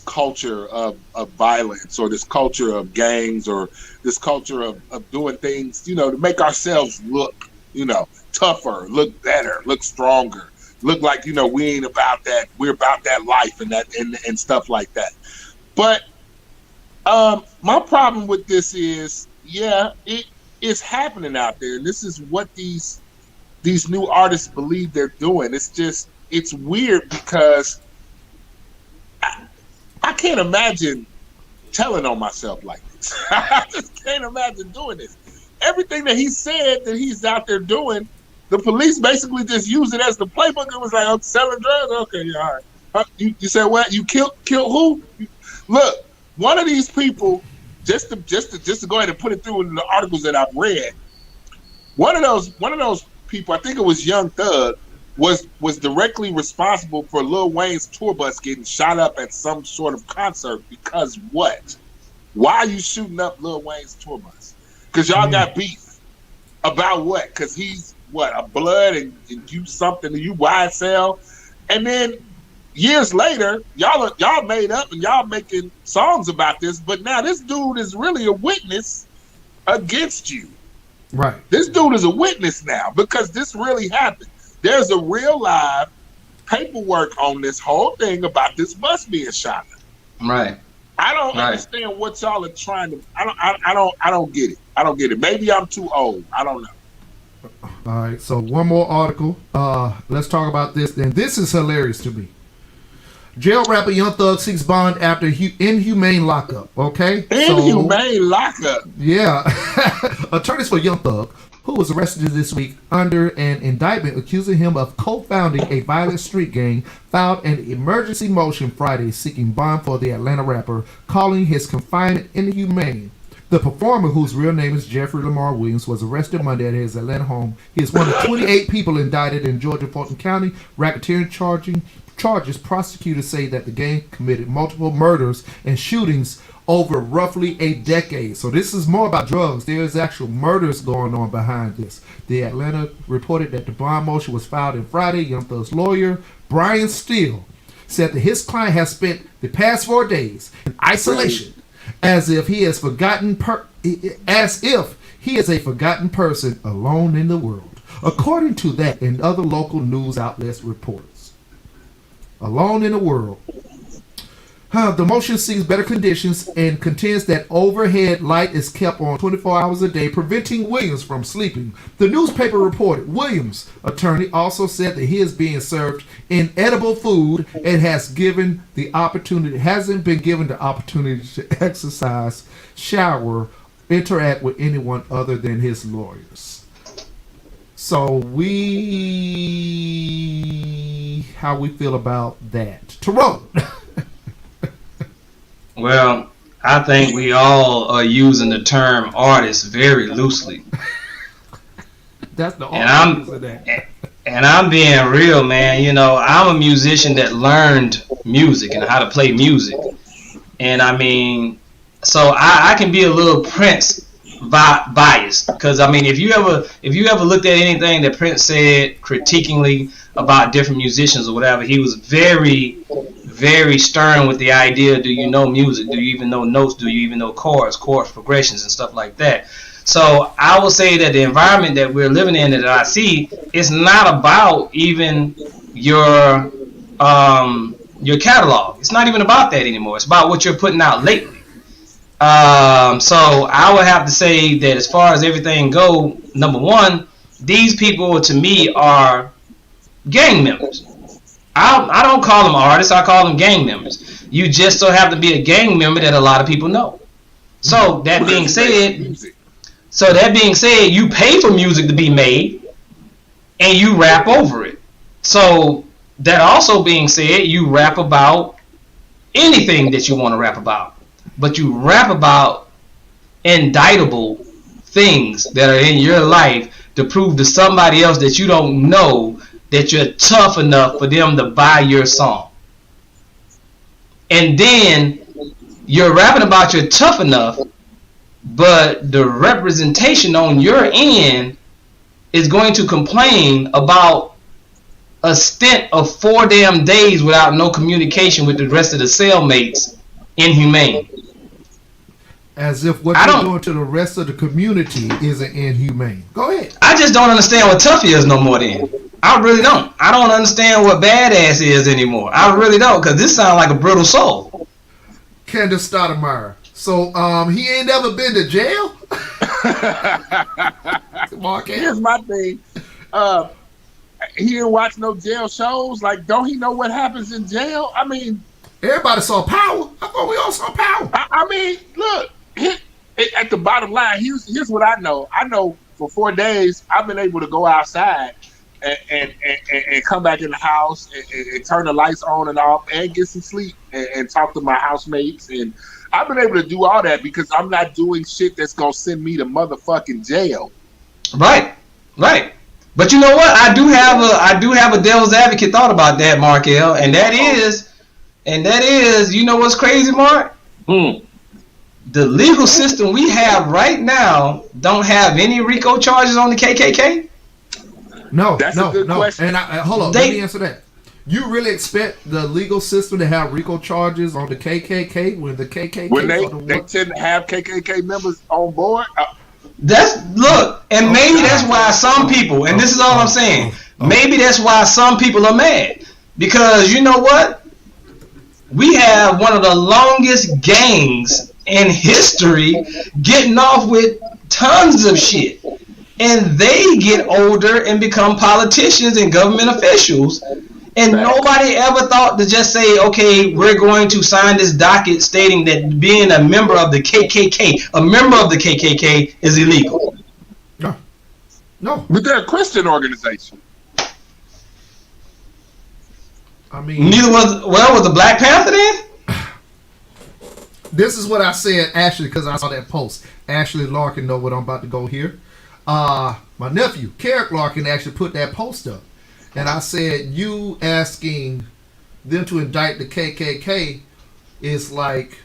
culture of violence or this culture of gangs or this culture of doing things, to make ourselves look, tougher, look better, look stronger, look like, we ain't about that. We're about that life and stuff like that. But my problem with this is, is happening out there, and this is what these new artists believe they're doing. It's weird because I can't imagine telling on myself like this. I just can't imagine doing this. Everything that he said that he's out there doing, the police basically just used it as the playbook. It was like, I'm selling drugs? Okay, yeah, all right. You said what? You killed who? Look, one of these people, just to go ahead and put it through in the articles that I've read, one of those people, I think it was Young Thug, was directly responsible for Lil Wayne's tour bus getting shot up at some sort of concert. Because what? Why are you shooting up Lil Wayne's tour bus? Because y'all got beef about what? Because he's what, a blood and you something, and you YSL, and then years later, y'all made up and y'all making songs about this, but now this dude is really a witness against you. Right. This dude is a witness now because this really happened. There's a real live paperwork on this whole thing about this bus being shot up. Right. I don't understand what y'all are trying to. I don't get it. I don't get it. Maybe I'm too old. I don't know. All right. So one more article. Let's talk about this. And this is hilarious to me. Jail rapper Young Thug seeks bond after inhumane lockup. Okay. Inhumane lockup. Yeah. Attorneys for Young Thug, who was arrested this week under an indictment accusing him of co-founding a violent street gang, filed an emergency motion Friday seeking bond for the Atlanta rapper, calling his confinement inhumane. The performer, whose real name is Jeffrey Lamar Williams, was arrested Monday at his Atlanta home. He is one of 28 people indicted in Georgia Fulton County, racketeering charges. Prosecutors say that the gang committed multiple murders and shootings over roughly a decade. So this is more about drugs. There is actual murders going on behind this. The Atlanta reported that the bond motion was filed on Friday. Young Thug's lawyer, Brian Steele, said that his client has spent the past 4 days in isolation, as if he is a forgotten person alone in the world. According to that and other local news outlets reports. Alone in the world. The motion seeks better conditions and contends that overhead light is kept on 24 hours a day, preventing Williams from sleeping. The newspaper reported Williams' attorney also said that he is being served inedible food and hasn't been given the opportunity to exercise, shower, interact with anyone other than his lawyers. So how we feel about that? Tyrone. Well, I think we all are using the term artist very loosely. That's the only of that. And I'm being real, man. You know, I'm a musician that learned music and how to play music. And I mean, so I can be a little Prince biased, because I mean, if you ever looked at anything that Prince said critiquingly about different musicians or whatever, he was very, very stern with the idea: do you know music? Do you even know notes? Do you even know chords progressions and stuff like that? So I will say that the environment that we're living in, that I see, is not about even your catalog. It's not even about that anymore. It's about what you're putting out lately. So I would have to say that as far as everything go, number one, these people to me are gang members. I don't call them artists. I call them gang members. You just so have to be a gang member that a lot of people know. So that being said, you pay for music to be made, and you rap over it. So that also being said, you rap about anything that you want to rap about, but you rap about indictable things that are in your life to prove to somebody else that you don't know that you're tough enough for them to buy your song. And then you're rapping about you're tough enough, but the representation on your end is going to complain about a stint of 4 damn days without no communication with the rest of the cellmates. Inhumane. As if what you're doing to the rest of the community isn't inhumane. Go ahead. I just don't understand what tough is no more then. I really don't. I don't understand what badass is anymore. I really don't, because this sounds like a brittle soul. Candace Stoudemire. So he ain't ever been to jail? Mark, Here's my thing. He didn't watch no jail shows. Like, don't he know what happens in jail? I mean, everybody saw Power. I thought we all saw Power. I mean, look. At the bottom line, here's what I know. I know for 4 days I've been able to go outside and come back in the house and turn the lights on and off and get some sleep and talk to my housemates, and I've been able to do all that because I'm not doing shit that's gonna send me to motherfucking jail. Right. But you know what? I do have a devil's advocate thought about that, Markel, and that is, you know what's crazy, Mark? The legal system we have right now don't have any RICO charges on the KKK. No, That's a good question. And hold on, let me answer that. You really expect the legal system to have RICO charges on the KKK when the KKK when they tend to have KKK members on board? And maybe that's why some people, and this is all I'm saying, maybe that's why some people are mad. Because you know what? We have one of the longest gangs in history getting off with tons of shit. And they get older and become politicians and government officials. And nobody ever thought to just say, okay, we're going to sign this docket stating that being a member of the KKK is illegal. No. But they're a Christian organization. I mean, was the Black Panther then? This is what I said, Ashley, because I saw that post. Ashley Larkin know what I'm about to go here. My nephew, Carrick Larkin, actually put that post up. And I said, you asking them to indict the KKK is like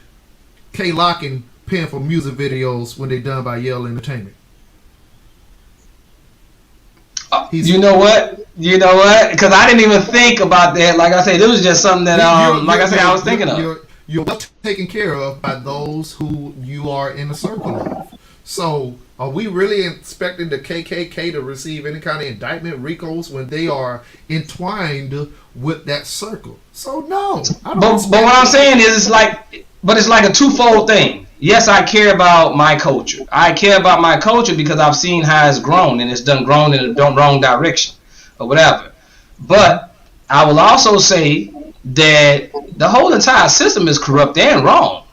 K. Larkin paying for music videos when they're done by Yale Entertainment. You know what? Because I didn't even think about that. Like I said, it was just something that, I was thinking of. You're taken care of by those who you are in a circle of. So, are we really expecting the KKK to receive any kind of indictment, RICOs, when they are entwined with that circle? So, no. But what I'm saying is, it's like a twofold thing. Yes, I care about my culture. I care about my culture because I've seen how it's grown, and it's grown in the wrong direction, or whatever. But I will also say that the whole entire system is corrupt and wrong.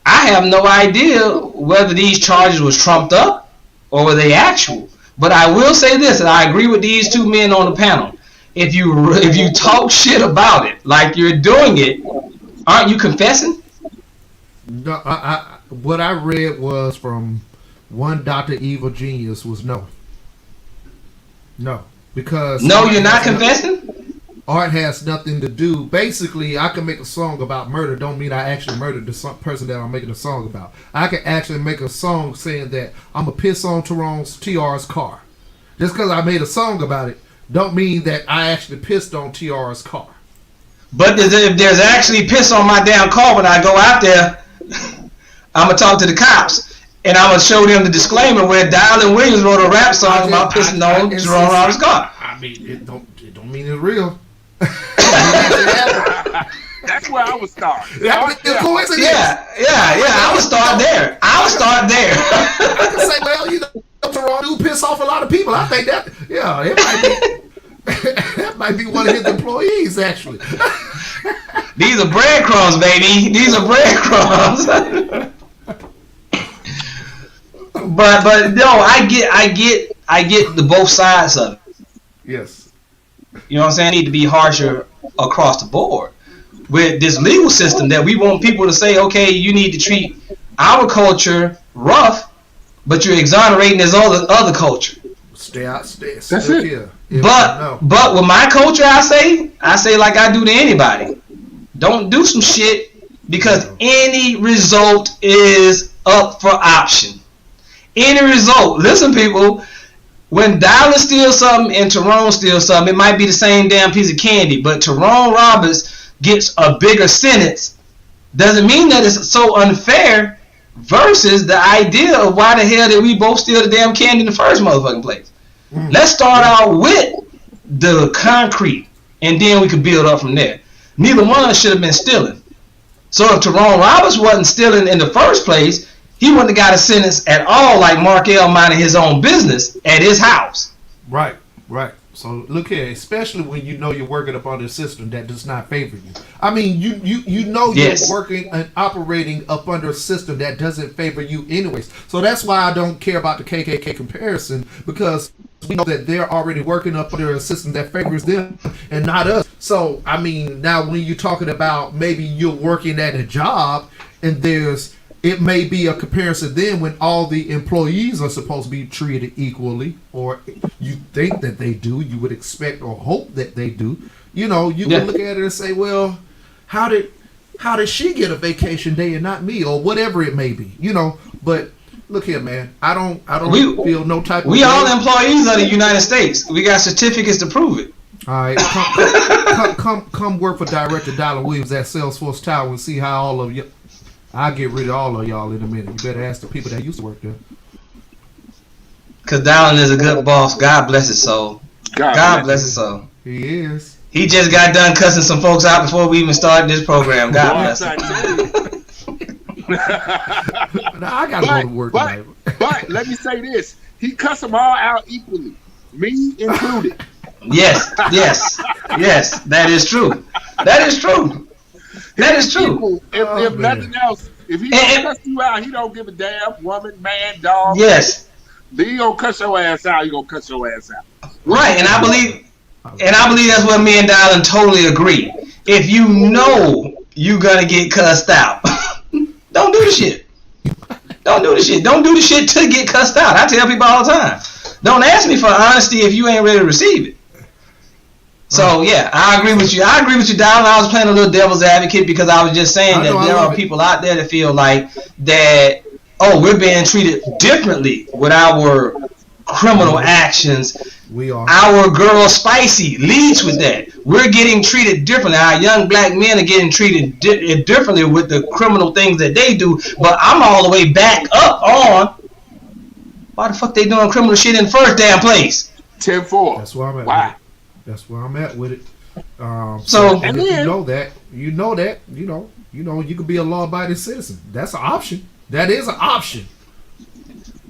I have no idea whether these charges was trumped up or were they actual. But I will say this, and I agree with these two men on the panel. If you talk shit about it like you're doing it, aren't you confessing? No, what I read was from one Dr. Evil Genius was no. Because you're not confessing? Art has nothing to do. Basically, I can make a song about murder. Don't mean I actually murdered the person that I'm making a song about. I can actually make a song saying that I'm gonna piss on TR's car. Just because I made a song about it, don't mean that I actually pissed on TR's car. But if there's actually piss on my damn car when I go out there, I'm gonna talk to the cops and I'm gonna show them the disclaimer where Dylan Williams wrote a rap song about pissing on Jerome Roberts' car. I mean, it don't mean it's real. That's where I would start. Yeah, I would start there. I can say, well, Toronto piss off a lot of people. I think that, that might be one of his employees, actually. These are breadcrumbs, baby. These are breadcrumbs. but no, I get the both sides of it. Yes. You know what I'm saying? Need to be harsher across the board with this legal system that we want people to say, okay, you need to treat our culture rough, but you're exonerating this other culture. Stay out. That's it. Here. But with my culture, I say like I do to anybody. Don't do some shit because any result is up for option. Any result. Listen, people. When Dylan steals something and Tyrone steals something, it might be the same damn piece of candy, but Tyrone Roberts gets a bigger sentence. Doesn't mean that it's so unfair versus the idea of why the hell did we both steal the damn candy in the first motherfucking place. Let's start out with the concrete, and then we can build up from there. Neither one should have been stealing. So if Tyrone Roberts wasn't stealing in the first place, he wouldn't have got a sentence at all like Mark L minding his own business at his house. Right. So look here, especially when you know you're working up under a system that does not favor you. I mean, you know you're working and operating up under a system that doesn't favor you anyways. So that's why I don't care about the KKK comparison, because we know that they're already working up under a system that favors them and not us. So, I mean, now when you're talking about maybe you're working at a job and it may be a comparison then when all the employees are supposed to be treated equally, or you think that they do, you would expect or hope that they do. You know, you can look at it and say, well, how did she get a vacation day and not me, or whatever it may be, you know. But look here, man, I don't feel no type of we all employees of the United States. We got certificates to prove it. All right, come work for Director Dollar Williams at Salesforce Tower and see how all of you. I'll get rid of all of y'all in a minute. You better ask the people that used to work there. Cause Dallin is a good boss. God bless his soul. God bless his soul. He is. He just got done cussing some folks out before we even started this program. God bless him. Now, I gotta go to work tonight. But let me say this: he cussed them all out equally, me included. Yes. That is true. That is true. If nothing else, if he don't cuss you out, he don't give a damn. Woman, man, dog. Yes. Then he gonna cuss your ass out. He gonna cuss your ass out. Right, and I believe that's what me and Dylan totally agree. If you know you gonna get cussed out, don't do the shit. Don't do the shit. Don't do the shit to get cussed out. I tell people all the time. Don't ask me for honesty if you ain't ready to receive it. So yeah, I agree with you. Dylan. I was playing a little devil's advocate because I was just saying that there are people out there that feel like that. Oh, we're being treated differently with our criminal actions. We are. Our girl Spicy leads with that. We're getting treated differently. Our young black men are getting treated differently with the criminal things that they do. But I'm all the way back up on why the fuck they doing criminal shit in the first damn place. 10-4. That's where I'm at. Why? That's where I'm at with it. So and if you know that, you could be a law-abiding citizen. That's an option. That is an option.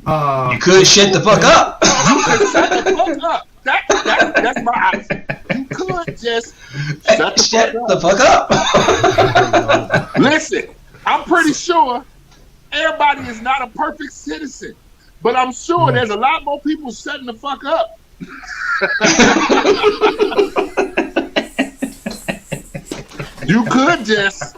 You could shut the fuck up. You could shut the fuck up. That's my option. You could just shut the fuck up. Listen, I'm pretty sure everybody is not a perfect citizen, but I'm sure there's a lot more people shutting the fuck up. You could just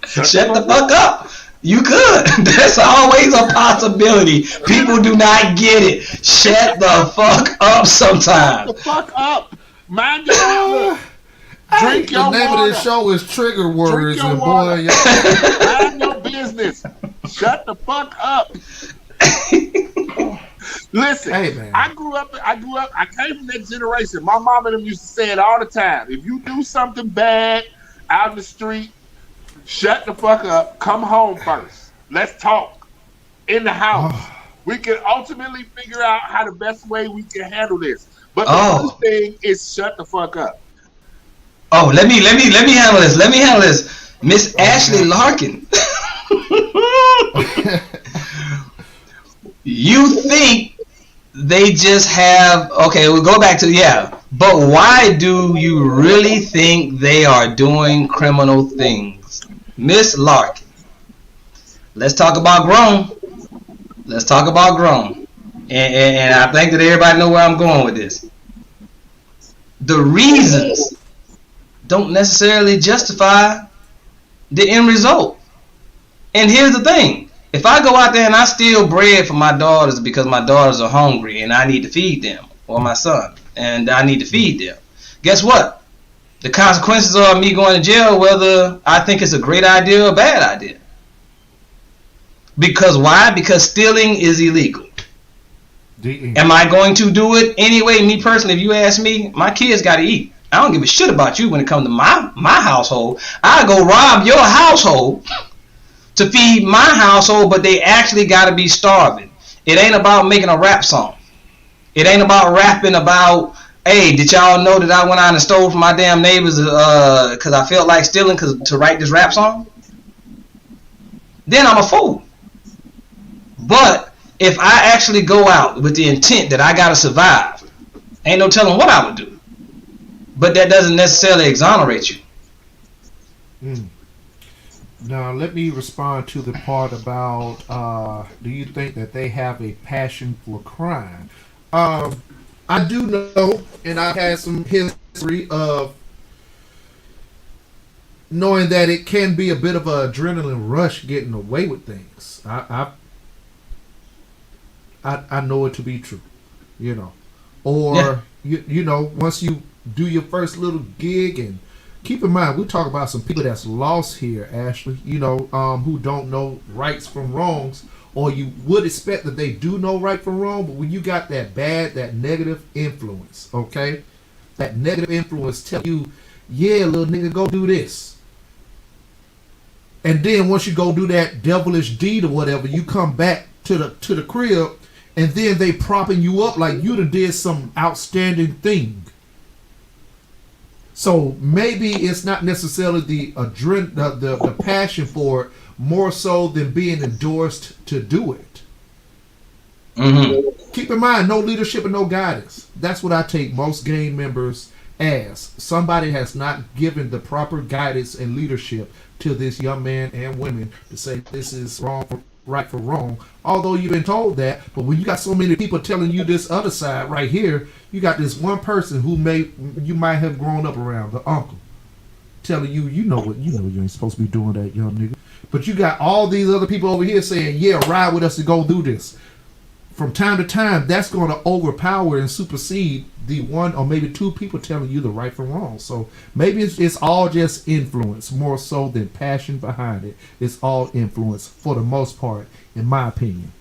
shut the fuck up. You could. That's always a possibility. People do not get it. Shut the fuck up sometimes. Shut the fuck up. Mind your drink your water. The name of this show is Trigger Words, and boy, mind your business. Shut the fuck up. Listen, hey, man. I grew up, I came from that generation. My mom and them used to say it all the time. If you do something bad out in the street, shut the fuck up. Come home first. Let's talk. In the house. We can ultimately figure out how the best way we can handle this. But the first thing is shut the fuck up. Oh, let me handle this. Let me handle this. Miss Ashley Larkin. You think they just have, okay, we'll go back to, but why do you really think they are doing criminal things? Miss Larkin, let's talk about grown. And I think that everybody know where I'm going with this. The reasons don't necessarily justify the end result. And here's the thing. If I go out there and I steal bread for my daughters because my daughters are hungry and I need to feed them, or my son, and I need to feed them, guess what? The consequences are me going to jail, whether I think it's a great idea or a bad idea. Because why? Because stealing is illegal. Am I going to do it anyway? Me personally, if you ask me, my kids got to eat. I don't give a shit about you when it comes to my household. I go rob your household to feed my household, but they actually got to be starving. It ain't about making a rap song. It ain't about rapping about, hey, did y'all know that I went out and stole from my damn neighbors because I felt like stealing to write this rap song? Then I'm a fool. But if I actually go out with the intent that I gotta survive, ain't no telling what I would do. But that doesn't necessarily exonerate you. Now, let me respond to the part about do you think that they have a passion for crime? I do know, and I've had some history of knowing that it can be a bit of an adrenaline rush getting away with things. I know it to be true, you know. Or, you know, once you do your first little gig, and keep in mind, we talk about some people that's lost here, Ashley, you know, who don't know rights from wrongs, or you would expect that they do know right from wrong, but when you got that bad, that negative influence, okay? That negative influence tell you, yeah, little nigga, go do this. And then once you go do that devilish deed or whatever, you come back to the crib, and then they propping you up like you done did some outstanding thing. So maybe it's not necessarily the passion for it, more so than being endorsed to do it. Mm-hmm. Keep in mind, no leadership and no guidance. That's what I take most gang members as. Somebody has not given the proper guidance and leadership to this young man and women to say this is wrong for right for wrong. Although you've been told that, but when you got so many people telling you this other side right here, you got this one person who you might have grown up around, the uncle, telling you, you know you ain't supposed to be doing that, young nigga. But you got all these other people over here saying, yeah, ride with us to go do this. From time to time, that's going to overpower and supersede the one or maybe two people telling you the right from wrong. So maybe it's all just influence more so than passion behind it. It's all influence for the most part, in my opinion.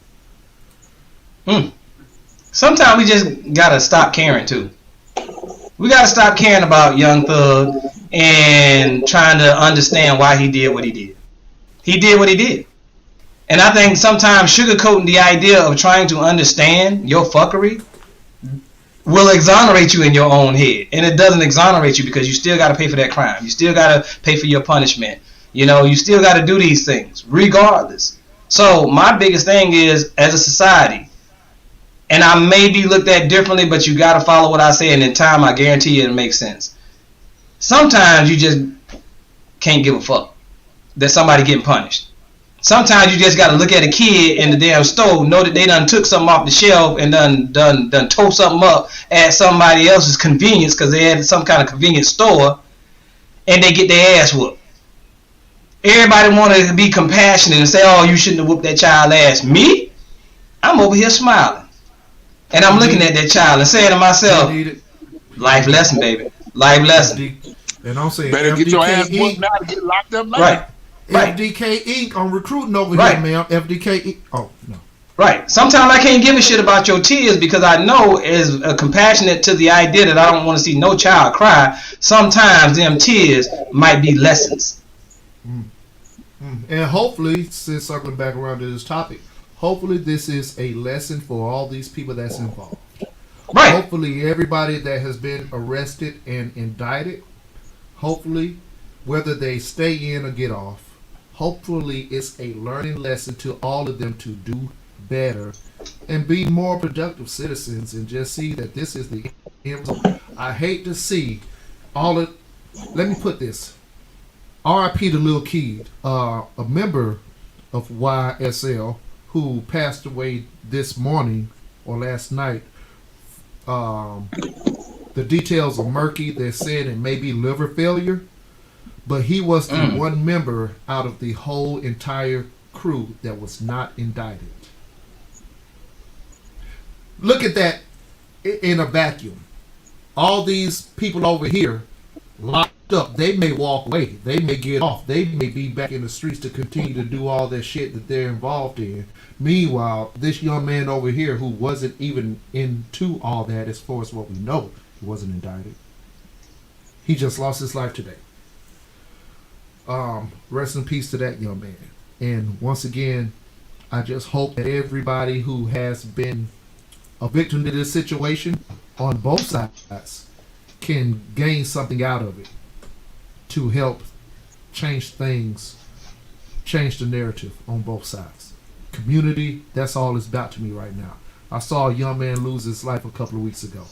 Sometimes we just gotta stop caring too. We gotta stop caring about Young Thug and trying to understand why he did what he did. He did what he did. And I think sometimes sugarcoating the idea of trying to understand your fuckery will exonerate you in your own head. And it doesn't exonerate you because you still got to pay for that crime. You still got to pay for your punishment. You know, you still got to do these things regardless. So my biggest thing is, as a society, and I may be looked at differently, but you got to follow what I say, and in time I guarantee you it'll make sense. Sometimes you just can't give a fuck that somebody getting punished. Sometimes you just got to look at a kid in the damn store, know that they done took something off the shelf and done tore something up at somebody else's convenience because they had some kind of convenience store, and they get their ass whooped. Everybody wanted to be compassionate and say, oh, you shouldn't have whooped that child ass. Me? I'm over here smiling. And I'm looking at that child and saying to myself, life lesson, baby. Life lesson. And I'm saying, better get your ass whooped now to get locked up later. Right. FDK Inc. on recruiting over here, man. FDK Inc. Oh, no. Right. Sometimes I can't give a shit about your tears because I know, as compassionate to the idea that I don't want to see no child cry, sometimes them tears might be lessons. And hopefully, since circling back around to this topic, hopefully this is a lesson for all these people that's involved. Right. Hopefully everybody that has been arrested and indicted, hopefully, whether they stay in or get off, hopefully it's a learning lesson to all of them to do better and be more productive citizens and just see that this is the end result. I hate to see all of, let me put this, R.I.P. to Lil Keed, a member of YSL who passed away this morning or last night. The details are murky. They're saying it may be liver failure. But he was the one member out of the whole entire crew that was not indicted. Look at that in a vacuum. All these people over here locked up. They may walk away. They may get off. They may be back in the streets to continue to do all that shit that they're involved in. Meanwhile, this young man over here who wasn't even into all that, as far as what we know, he wasn't indicted. He just lost his life today. Rest in peace to that young man. And once again, I just hope that everybody who has been a victim to this situation on both sides can gain something out of it to help change things, change the narrative on both sides. community, that's all it's about to me right now. I saw a young man lose his life a couple of weeks ago.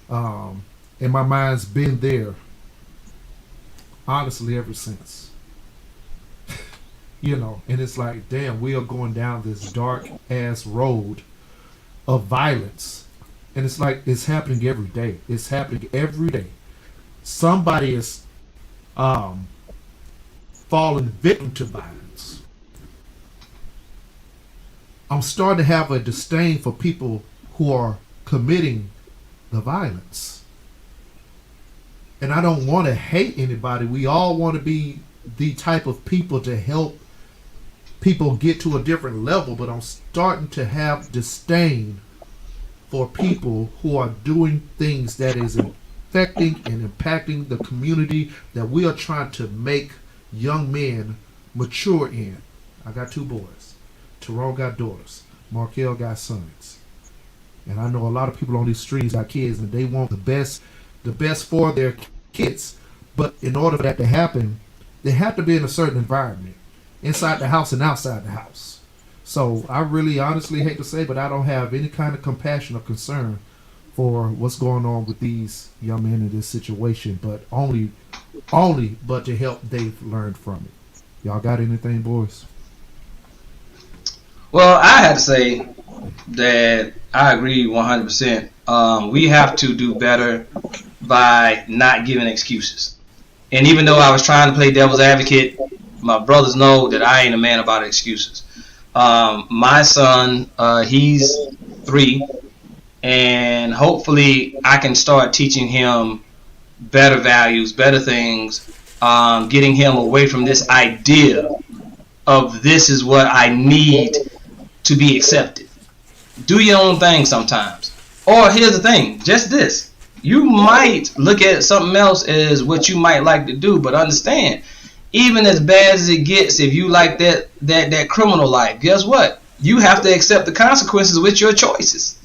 And my mind's been there, honestly, ever since. You know, and it's like, damn, we are going down this dark ass road of violence. And it's like, it's happening every day. It's happening every day. Somebody is falling victim to violence. I'm starting to have a disdain for people who are committing the violence. And I don't want to hate anybody. We all want to be the type of people to help people get to a different level, but I'm starting to have disdain for people who are doing things that is affecting and impacting the community that we are trying to make young men mature in. I got 2 boys. Tyrone got daughters. Markel got sons. And I know a lot of people on these streets got kids and they want the best for their kids. But in order for that to happen, they have to be in a certain environment, inside the house and outside the house. So I really honestly hate to say, but I don't have any kind of compassion or concern for what's going on with these young men in this situation, but only but to help they've learned from it. Y'all got anything, boys? Well, I had to say that I agree 100%. We have to do better by not giving excuses. And even though I was trying to play devil's advocate, my brothers know that I ain't a man about excuses. My son, he's 3, and hopefully I can start teaching him better values, better things, getting him away from this idea of this is what I need to be accepted. Do your own thing sometimes. Or here's the thing, just this. You might look at something else as what you might like to do, but understand, even as bad as it gets, if you like that criminal life, guess what? You have to accept the consequences with your choices.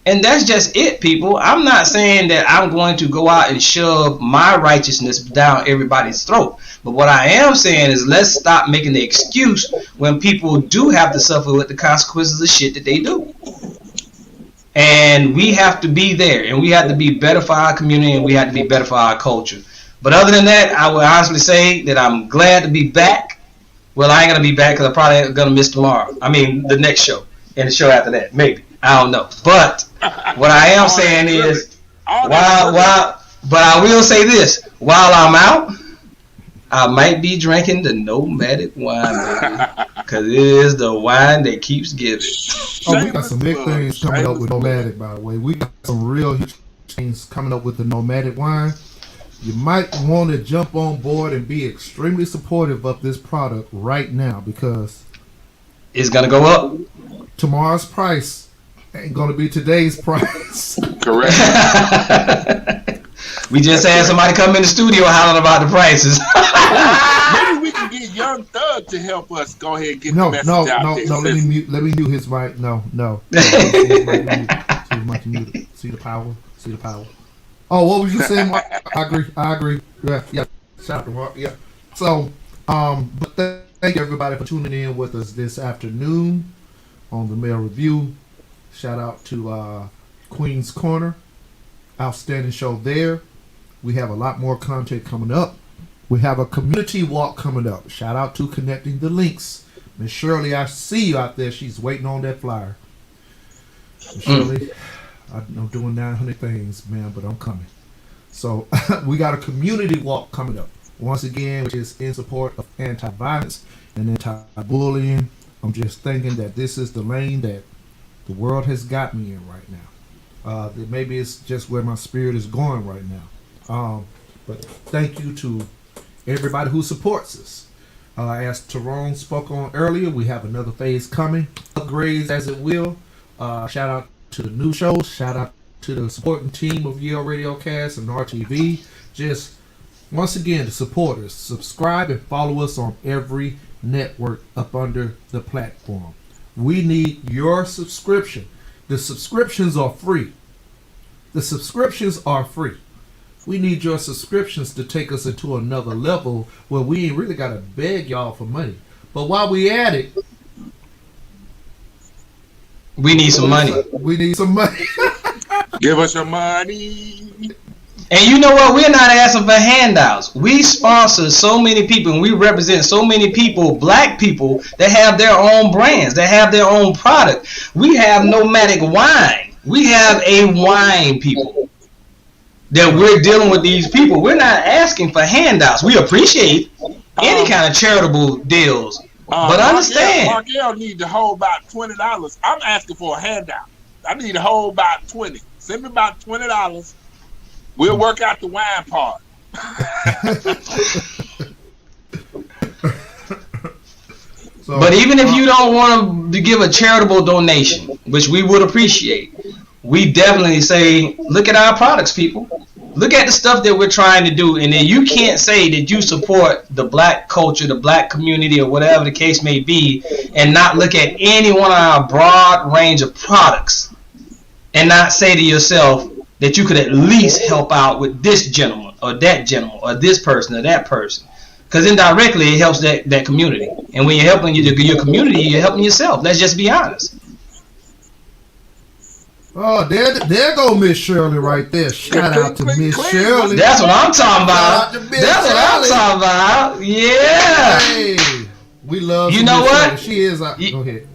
And that's just it, people. I'm not saying that I'm going to go out and shove my righteousness down everybody's throat. But what I am saying is let's stop making the excuse when people do have to suffer with the consequences of shit that they do. And we have to be there, and we have to be better for our community, and we have to be better for our culture. But other than that, I would honestly say that I'm glad to be back. Well, I ain't going to be back because I probably ain't going to miss tomorrow. I mean, the next show and the show after that, maybe. I don't know. But what I am saying is, but I will say this. While I'm out, I might be drinking the nomadic wine, because it is the wine that keeps giving. Oh, we got some big things coming up with nomadic, by the way. We got some real huge things coming up with the nomadic wine. You might want to jump on board and be extremely supportive of this product right now, because it's going to go up. Tomorrow's price ain't going to be today's price. Correct. We just had somebody come in the studio hollering about the prices. Maybe we can get Young Thug to help us go ahead and get the message out there. No. Let me mute his mic. No. See the power. Oh, what was you saying, Mark? I agree. Yeah. Shout out to Mark. Yeah. So, but thank you everybody for tuning in with us this afternoon on the Mail Review. Shout out to Queen's Corner. Outstanding show there. We have a lot more content coming up. We have a community walk coming up. Shout out to Connecting the Links. Miss Shirley, I see you out there. She's waiting on that flyer. Miss Shirley, I'm doing 900 things, man, but I'm coming. So we got a community walk coming up. Once again, which is in support of anti-violence and anti-bullying. I'm just thinking that this is the lane that the world has got me in right now. Maybe it's just where my spirit is going right now. But thank you to everybody who supports us. As Tyrone spoke on earlier, we have another phase coming. Upgrades as it will. Shout out to the new shows. Shout out to the supporting team of Yale Radiocast and RTV. Just once again, the supporters. Subscribe and follow us on every network up under the platform. We need your subscription. The subscriptions are free. We need your subscriptions to take us into another level where we ain't really got to beg y'all for money. But while we at it, We need some money. We need some money. Give us your money. And you know what? We're not asking for handouts. We sponsor so many people and we represent so many people, black people, that have their own brands, that have their own product. We have Nomadic Wine. We have a wine people that we're dealing with these people. We're not asking for handouts. We appreciate any kind of charitable deals. But understand. Markel need to hold about $20. I'm asking for a handout. I need to hold about 20. Send me about $20. We'll work out the wine part. But even if you don't want to give a charitable donation, which we would appreciate, we definitely say, look at our products, people. Look at the stuff that we're trying to do, and then you can't say that you support the black culture, the black community, or whatever the case may be, and not look at any one of our broad range of products and not say to yourself that you could at least help out with this gentleman or that gentleman or this person or that person. Because indirectly, it helps that community. And when you're helping your community, you're helping yourself. Let's just be honest. Oh, there go Miss Shirley right there. Shout out to Miss Shirley. That's what I'm talking about. That's what I'm talking about. Yeah. Hey, we love you know what? Shirley. She is. Go ahead.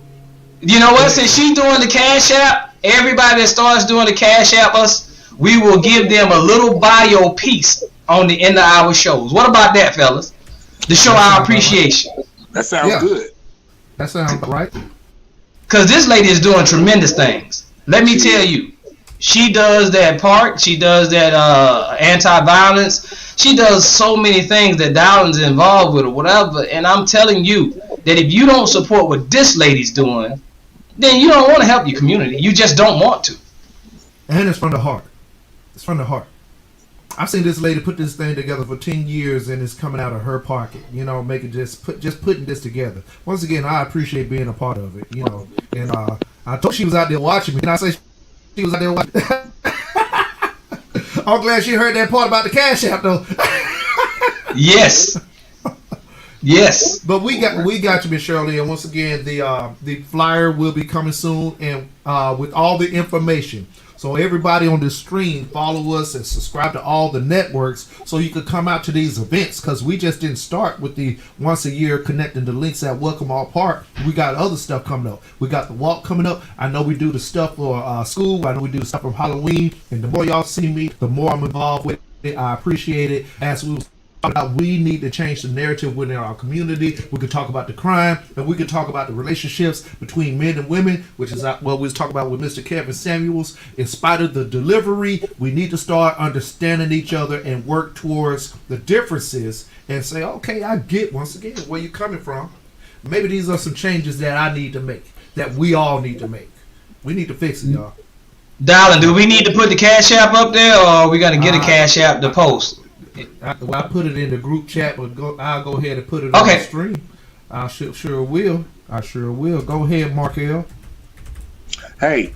You know what? Since she's doing the Cash App, everybody that starts doing the Cash App us, we will give them a little bio piece on the end of our shows. What about that, fellas? To show our appreciation. That sounds good. That sounds right. Because this lady is doing tremendous things. Let me tell you, she does that part. She does that anti-violence. She does so many things that Dowlin's involved with or whatever. And I'm telling you that if you don't support what this lady's doing, then you don't want to help your community. You just don't want to. And it's from the heart. It's from the heart. I've seen this lady put this thing together for 10 years and it's coming out of her pocket, you know, making just putting this together. Once again, I appreciate being a part of it, you know. And I told she was out there watching me. Can I say she was out there watching? I'm glad she heard that part about the Cash App though. Yes. Yes. But we got you, Miss Shirley, and once again the flyer will be coming soon and with all the information. So everybody on this stream, follow us and subscribe to all the networks so you could come out to these events, because we just didn't start with the once a year connecting the links at Welcome All Park. We got other stuff coming up. We got the walk coming up. I know we do the stuff for school. I know we do the stuff for Halloween. And the more y'all see me, the more I'm involved with it. I appreciate it. As we need to change the narrative within our community. We could talk about the crime, and we could talk about the relationships between men and women, which is what we was talking about with Mr. Kevin Samuels. In spite of the delivery, we need to start understanding each other and work towards the differences and say, okay, I get, once again, where you're coming from. Maybe these are some changes that I need to make, that we all need to make. We need to fix it, y'all. Darling, do we need to put the Cash App up there, or are we going to get a Cash App to post? I put it in the group chat, but I'll go ahead and put it on the stream. I sure will. Go ahead, Markel. Hey,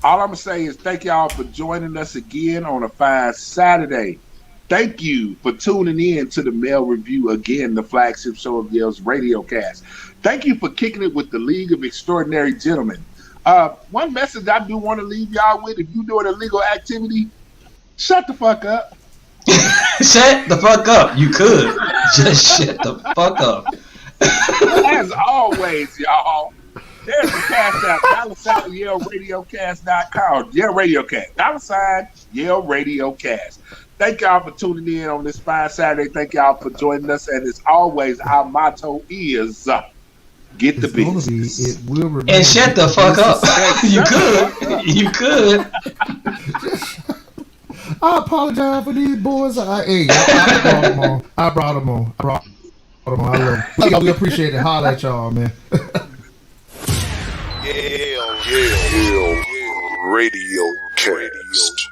all I'm going to say is thank y'all for joining us again on a fine Saturday. Thank you for tuning in to the Male Review again, the flagship show of Yale's Radiocast. Thank you for kicking it with the League of Extraordinary Gentlemen. One message I do want to leave y'all with: if you're doing illegal activity, shut the fuck up. Shut the fuck up. You could. Just shut the fuck up. As always, y'all, there's the Cash App, $YaleRadiocast.com. Yale Radiocast. $Yale Radiocast. Thank y'all for tuning in on this fine Saturday. Thank y'all for joining us. And as always, our motto is get the business. And shut the fuck up. You could. I apologize for these boys. I brought them on. I love them. We appreciate it. Holla at y'all, man. Yeah. Radio Cast.